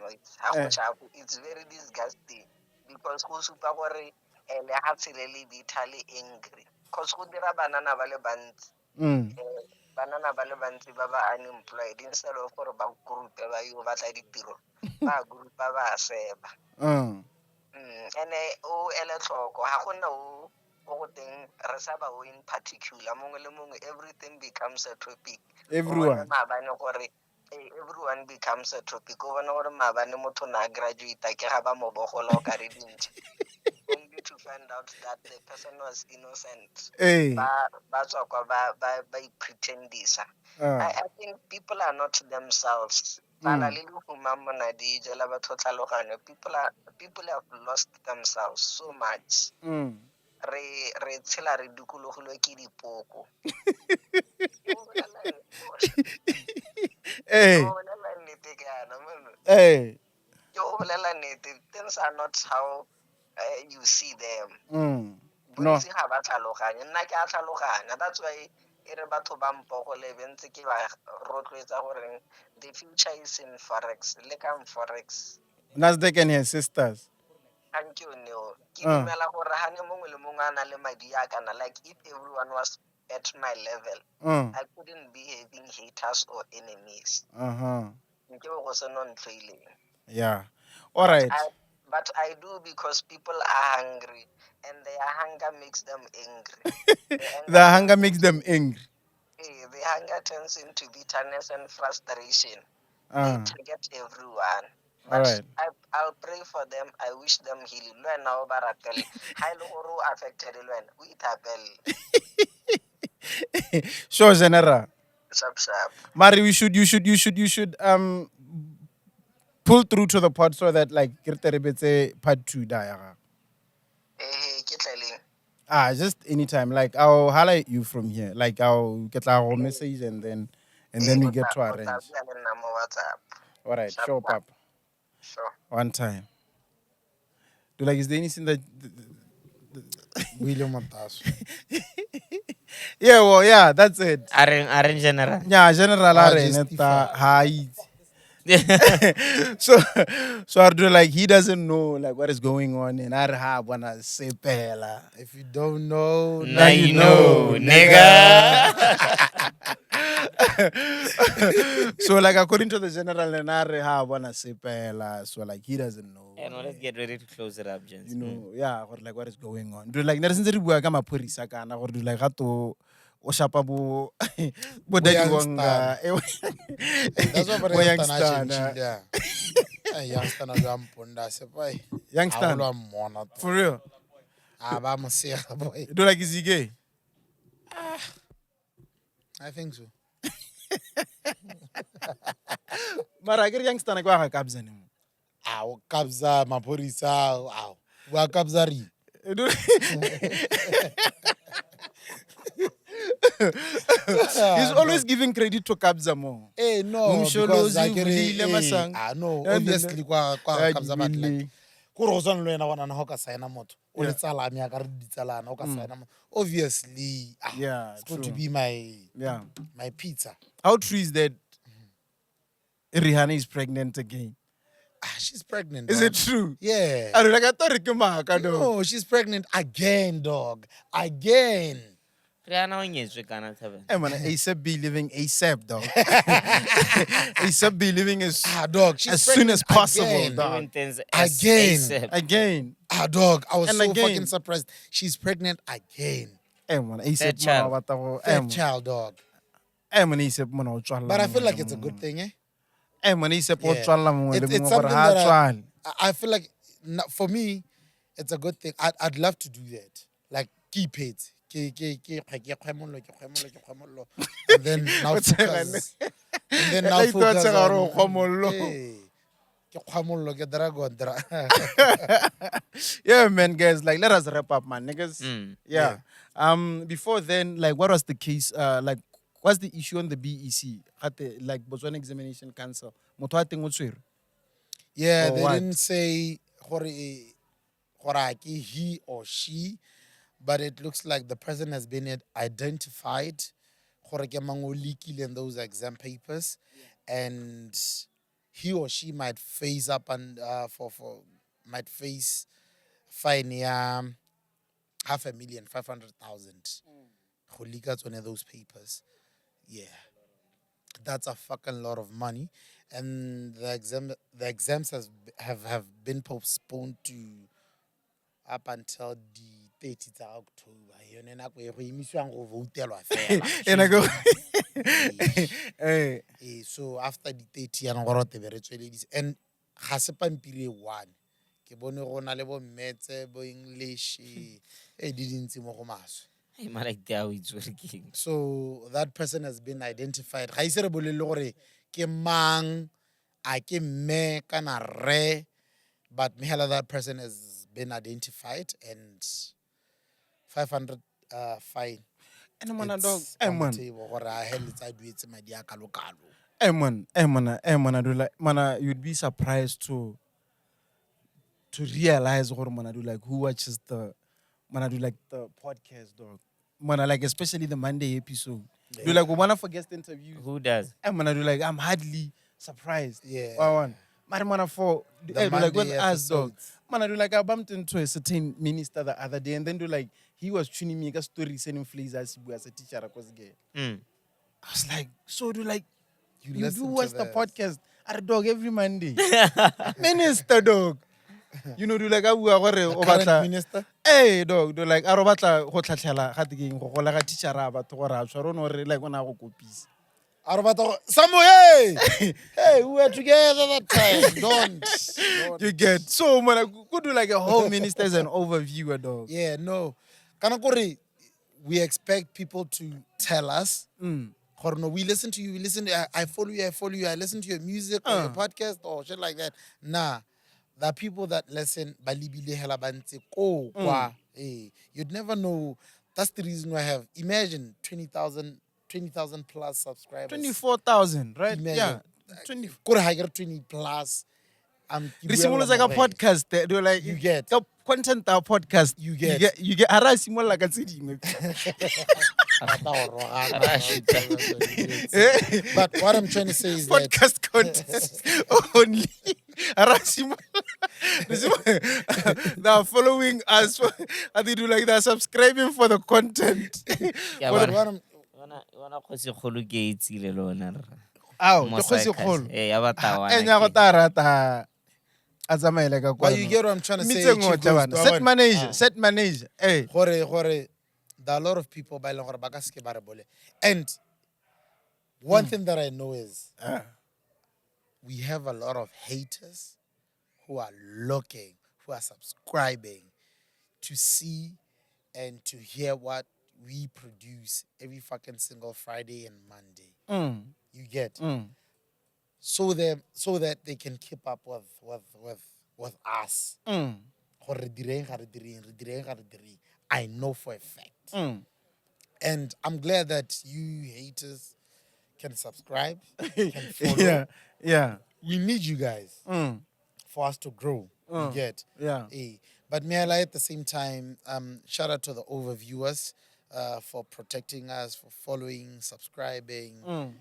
It's very disgusting because go supa gore le ha tselele bitale angry. Because go dira banana ba le bantsi. Banana ba le bantsi ba ba unemployed instead of gore ba group ba yo batla ditiro. Ba group ba seba. And o ele tlhoko ha gona o go teng re sa ba o in particular mongwe le mongwe everything becomes a topic. Everyone. Everyone becomes a topic. O bona gore maabane motho na graduate ke ga ba mo bogola o ka re dintšha. Only to find out that the person was innocent. Hey. Ba tswa kwa ba pretendisa. I think people are not themselves. Bala le lehuma monadi jela batho tlhaloganyo. People have lost themselves so much. Re tshela re dukulogilwe ke dipoko. Hey. Hey. Things are not how you see them. No. Bontsi ga ba tlhaloganye. Nna ke a tlhaloganya. That's why e re batho ba mpogole be ntse ke ba rotloetsa gore the future is in forex le ka forex Nasdaq and her sisters. thank you Neo ke dumela gore ha ne mongwe le mongwe a na le madi a kana like if everyone was at my level I couldn't be having haters or enemies nke go se no ntho ileng Yeah. All right. But I do because people are hungry and their hunger makes them angry. The hunger makes them angry. The hunger turns into bitterness and frustration. They Uh, target everyone. all But right. I'll pray for them. I wish them healing. Learn now, Barakel. High low affected. Learn. We tabel. Sure, General. Sub. Mari, you should pull through to the pod so that like part 2 die. Kitleling. Just anytime. Like I'll highlight you from here. Like I'll get our message and then we get to arrange. All right, Sharp, sure, sharp. pap. Sure. One time. Do like is there anything that William Motaso. yeah, well, yeah, that's it. Are general. Yeah, general Ah, are justify. high. So I do like he doesn't know like what is going on and I wanna say pela. If you don't know, Now you know, nigga. So like according to the general and I wanna say pela. So like he doesn't know. And let's get ready to close it up, gents. You know, yeah, or like what is going on. Do like there isn't bua ka mapurisa kana or do like gato o shapa bo bo daddy wanga. that's what Bo we're youngster, youngster na jwa mponda se boy. Youngster. A lo mmona to. For real. Ba mo se boy. Do like is he gay? I think so. Mara ke youngster na kwa ga kabza ne. O kabza maporisa wa kabza ri. He's always giving credit to Kabza more. No, because Umsholozi, like Vulile, Masang. no, And obviously kwa kabza but like Really. ko re go tswana le wena bona na ho ka signa motho o le tsala mi ka re di tsalana o ka signa motho obviously Yeah, it's going to true. be Yeah. my pizza. How true is that Rihanna is pregnant again? She's pregnant. Is dog. it true? Yeah. I don't like I thought it came out, I don't. No, she's pregnant again, dog. Again. Rihanna o nyetswe kana Theben. Hey man, ASAP be living ASAP, dog. ASAP be living as Dog. She's as soon as pregnant possible, again. dog. Doing things Again. ASAP. Again. Dog. I was And so again. fucking surprised. She's pregnant again. Hey man, Third ASAP child. man, what Third child, dog. Hey man, ASAP man, o But I feel like it's a good thing, eh? Hey man, ASAP o Yeah. tswala mo le It's mo something gore ha that tswale. I feel like for me, it's a good thing. I'd love to do that. Like keep it. And then now What's that? focus. And then now Like focus that's a on. kgomollo. Hey, ke kgomollo, ke dragon, Yeah, man, guys, like let us wrap up, man, niggas. Yeah. Before then, like, what was the case? Like, what's the issue on the BEC? Like, Botswana Examination Council. Motho a teng o tshwere? Yeah, Or they what? didn't say he or she, but it looks like the person has been identified. Gore ke mang o leakile in those exam papers, and he or she might face up and might face fine $500,000 go leak out one of those papers. Yeah. That's a fucking lot of money, and the exams have been postponed to up until the 30th of October. Yone nako e go emisiwang go votelwa fela. And I go, So after the 30 yana go rote be re tsweledise, and ga se pampiri e one ke bone go na le bo metse bo English di dintsi mo go maswe. Hey, man, like that it's working. So that person has been identified. Ga ise re bolele gore ke mang, a ke mme kana re, but mehela that person has been identified and 500 fine. and man, dog, It's hey, on the man, table gore a heletse a duetse madi a kalo-kalo. hey, man, I do like, man, you'd be surprised to realize, man, I do like, who watches the, man, I do like the podcast, dog. Man, I like, especially the Monday episode. Do like we wanna for guest interviews. Who does? I'm gonna do like I'm hardly surprised. Yeah. One. Man, for The do like with Monday us dog. episodes. Man, I do like I bumped into a certain minister the other day, and then do like he was tuning me a story sending flays as a teacher across gay. Mm. I was like, so do like you do listen to watch the this. podcast at a dog every Monday. Minister dog. You know, do like I The current minister. hey dog, do like I robatla go tlhatlhela ga teng go gola ga teacher ba batho go ra tshwara no re like ona go kopisa. Samuel, hey, we were together that time. Don't. You get so man, I could do like a whole minister as an overview, dog. Yeah, no. Kanakori, we expect people to tell us. Or no, we listen to you. We listen. I follow you. I listen to your music or your podcast or shit like that. Nah, the people that listen, balibile hela bantse ko kwa. You'd never know. That's the reason why I have. Imagine 20,000 plus subscribers. 24,000, right? Imagine. Yeah. 20. Could I get 20 plus? Risimola like a podcast. They're like You get. the content our podcast. You get. You get. Ara simol like a city. But what I'm trying to say is that Podcast content only. Ara simol. They're following us. They do like they're subscribing for the content. Yeah, what but I'm wanna kgotse kgolo ke e itsile le ona re. Ow, Mo the kgosi circus. kgolo. Eh, ya batawana Enya go ke. ta rata a tsamaela ka but you get what I'm trying to say. Mitse Chief ngota bana. Ghost, Set manager, set manager. Hey. Gore, there are a lot of people by long ba ka ske ba re bole. And one thing that I know is we have a lot of haters who are looking, who are subscribing to see and to hear what we produce every fucking single Friday and Monday. You get so that they can keep up with us. Gore re direng, ga re direng. I know for a fact. And I'm glad that you haters can subscribe, can follow. Yeah. We need you guys for us to grow. You get? Yeah. But Myla, at the same time, shout out to the overviewers for protecting us, for following, subscribing,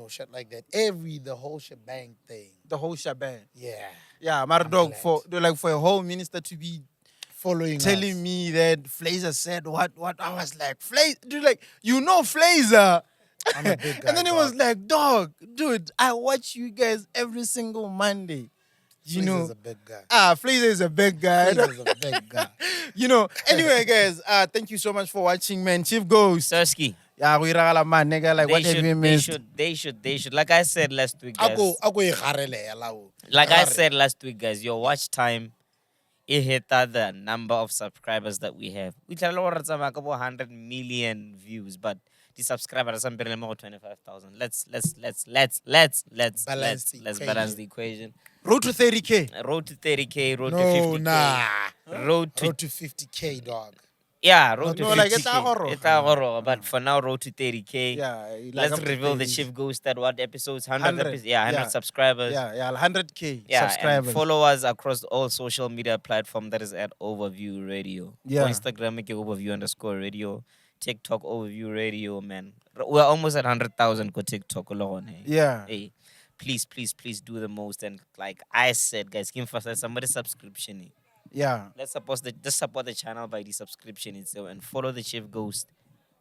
shit like that. The whole shebang thing. The whole shebang. Yeah. Yeah, my dog glad. for a whole minister to be Following telling us. me that Flazer said what I was like, dude, like Flazer. I'm a big guy, And then it dog. was like, dog, dude, I watch you guys every single Monday. You know, Flazer's a big guy. Flazer is a big guy. Flazer's a big guy. Anyway, guys, thank you so much for watching, man. Chief Ghost. Stogie. Yeah, we ragala man, nigga. Like, what have we missed? They should. Like I said last week, guys. Ako e garele ya lao. Like I said last week, guys, your watch time, it hit the number of subscribers that we have. We tell about 100 million views, but the subscribers are 25,000. Let's balance the equation. Road to 30K. Road to 30K, road to No, 50K. nah. Road to Road to 50K, dog. yeah, road to No, 50K. like, it's a horror. It's a horror, but for now, road to 30K. Yeah. Let's reveal the Chief Ghost at what episodes? 100 episodes? Yeah, 100 Yeah. subscribers. Yeah, 100K Yeah, subscribers. and follow us across all social media platforms. That is at Overview Radio. Yeah. On Instagram, make it Overview_radio. TikTok, Overview Radio, man. We're almost at 100,000 for TikTok alone. Hey. Yeah. Hey, please do the most. And like I said, guys, give us somebody subscription. Eh. Yeah. Let's support the channel by the subscription itself and follow the Chief Ghost.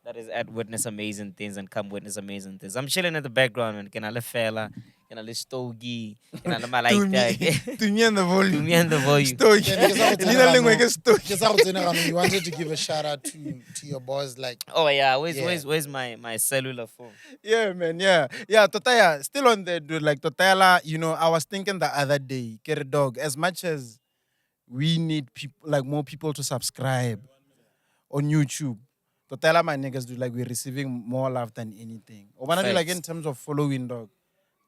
That is at Witness Amazing Things and come witness amazing things. I'm chilling in the background, man. Can I fella? Can I Stogie? Can I like that? To me and the volume. To me and the volume. Stogie. Yeah, because I was Lina lengwe ke Stogie. Just how to you wanted to give a shout out to your boys, like Oh yeah, where's my cellular phone? Yeah, man. Yeah. Totaya, still on there, dude. Like Totala, I was thinking the other day, Kere dog, as much as we need people, like more people to subscribe on YouTube. Totala, my niggas, do like we're receiving more love than anything. Or when I do like in terms of following, dog.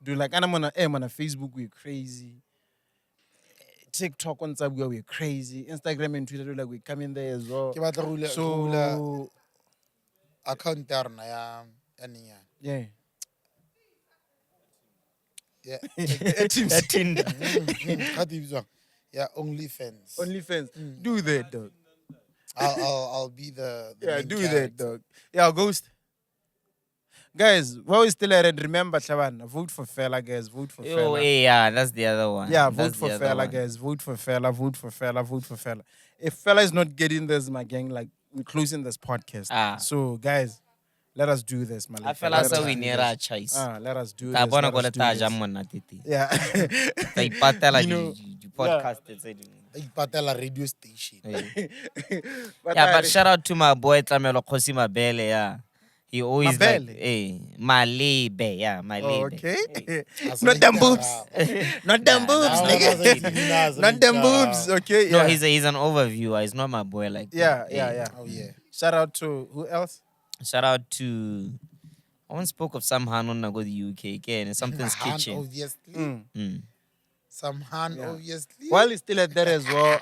Do like and I'm on Facebook, we're crazy. TikTok on Zungu, we're crazy. Instagram and Twitter, do like we come in there as well. ke batla go hula So account ya rona ya nia. yeah. Yeah. Tinder. How do you use it? Yeah, OnlyFans. OnlyFans. Do that, dog. I'll be the Yeah, main do character. that, dog. Yeah, Ghost. Guys, while we still at it, remember, Chavan, vote for Fela, guys. Vote for Oh, Fela. yeah, that's the other one. Yeah, That's vote for the other Fela, one. guys. Vote for Fela, vote for Fela, vote for Fela. If Fela is not getting this, my gang, like, we're closing this podcast. Ah. So, guys, let us do this, man. I feel like we near a chase. Let us do Ka this. bona Let go us le do ta this. ja monna tete. Yeah. Ka ipatela You know, di podcast tse dingwe. Ba ipatela radio station. Yeah, but shout out to my boy Tlamelo Khosi Mabele, yeah. He always like, Mabele? Malebe, yeah, Oh, Malebe. okay. As Not them like, boobs. Not them boobs, nah, nigga. Not them boobs. Okay. No, Yeah. he's an overviewer. He's not my boy like that. Yeah. Oh yeah. Shout out to who else? Shout out to I once spoke of some Han on go the UK again. Something's Han, kitchen. obviously. Mm. Some Han, obviously. While he's still at that as well,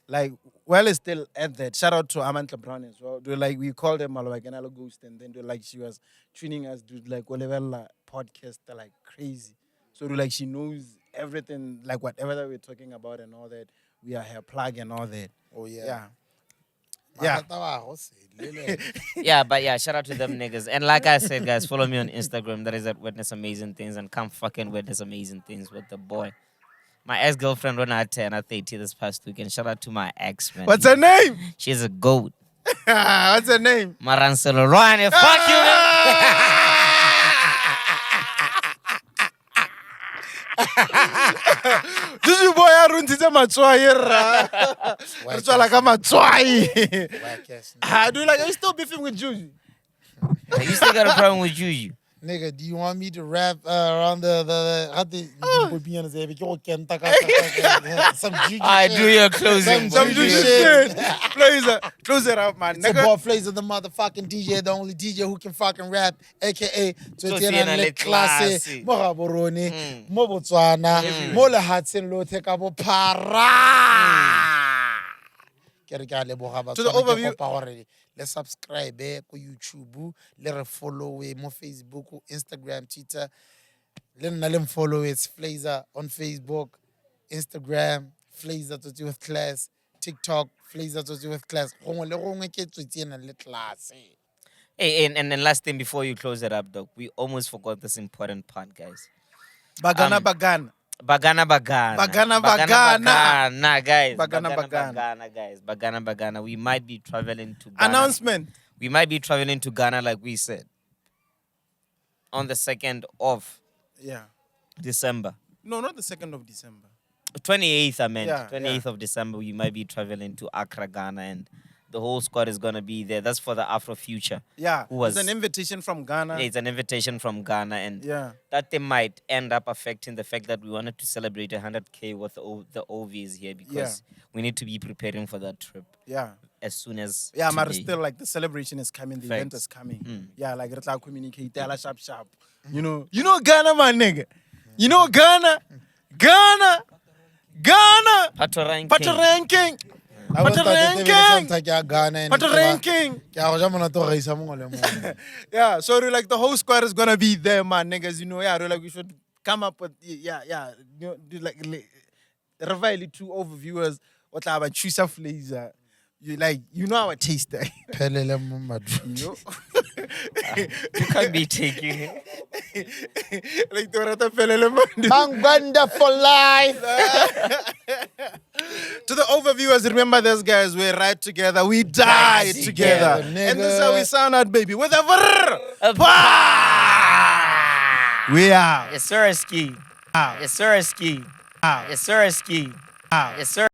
like while he's still at that, shout out to Amantla Brown as well. Do like we called them like an ghost, and then do like she was tuning us, do like whatever podcast like crazy. So do like she knows everything, like whatever that we're talking about and all that. We are her plug and all that. Oh yeah. Yeah. Yeah, but yeah, shout out to them niggas. And like I said, guys, follow me on Instagram. That is at Witness Amazing Things, and come fucking witness amazing things with the boy. My ex-girlfriend went out 10 at 30 this past weekend. Shout out to my ex, man. What's her name? She's a goat. What's her name? Maranselo Rwane, fuck you, man. This is boy aruntitse matswai ra. Re tswala ka matswai. I do like are you still beefing with Juju? You still got a problem with Juju? Nigga, do you want me to rap around some juju I shit? do your closing. Some Juju juju shit. Close it up, man. It's your boy Flazer, the motherfucking DJ, the only DJ who can fucking rap, aka Tsotsiena le Classe, Classe. mo Gaborone, mo Botswana, mo lehatsheng lotlhe ka bophara. Ke re ke a leboga To the Batswana, ke overview- kopa gore le subscribe ko YouTube, le re follow mo Facebook, Instagram, Twitter. Le nna le follow it's Flazer on Facebook, Instagram, Flazer Tsotsi with Class, TikTok, Flazer Tsotsi with Class. Gongwe le gongwe ke Tsotsiena le Class. Hey, and then last thing before you close it up, dog, we almost forgot this important part, guys. Bagana. Bagana. Bagana. Guys. Bagana. We might be traveling to Ghana. Announcement. We might be traveling to Ghana, like we said, on the 2nd of Yeah. December. No, not the 2nd of December. 28th, I meant. Yeah, 28th of December, we might be traveling to Accra, Ghana, and the whole squad is going to be there. That's for the Afro Future. Yeah. Who was- It's an invitation from Ghana. It's an invitation from Ghana, and Yeah. that they might end up affecting the fact that we wanted to celebrate 100K with the OVs here because we need to be preparing for that trip Yeah. as soon as Yeah, but today. still, like the celebration is coming, the event Facts. is coming. Mm. Yeah, like let's communicate, tell us sharp. You know Ghana, my nigga. You know Ghana. Pato ranking. Pato ranking. Yeah, so like the whole squad is gonna be there, man, niggas. You know, yeah, like we should come up with you know, do like reveal two overviewers. What about choose a flavor? You like, you know our taste. You know? You can't be taking it. Like the pelele man. Mangwanda for life. To the overviewers, remember this, guys. We ride together, we die together. together, And this is nigga. how we sound out, baby. With a A we are. Yes, sir, ski. Yes, sir, ski. Yes, sir, ski. Yes, sir.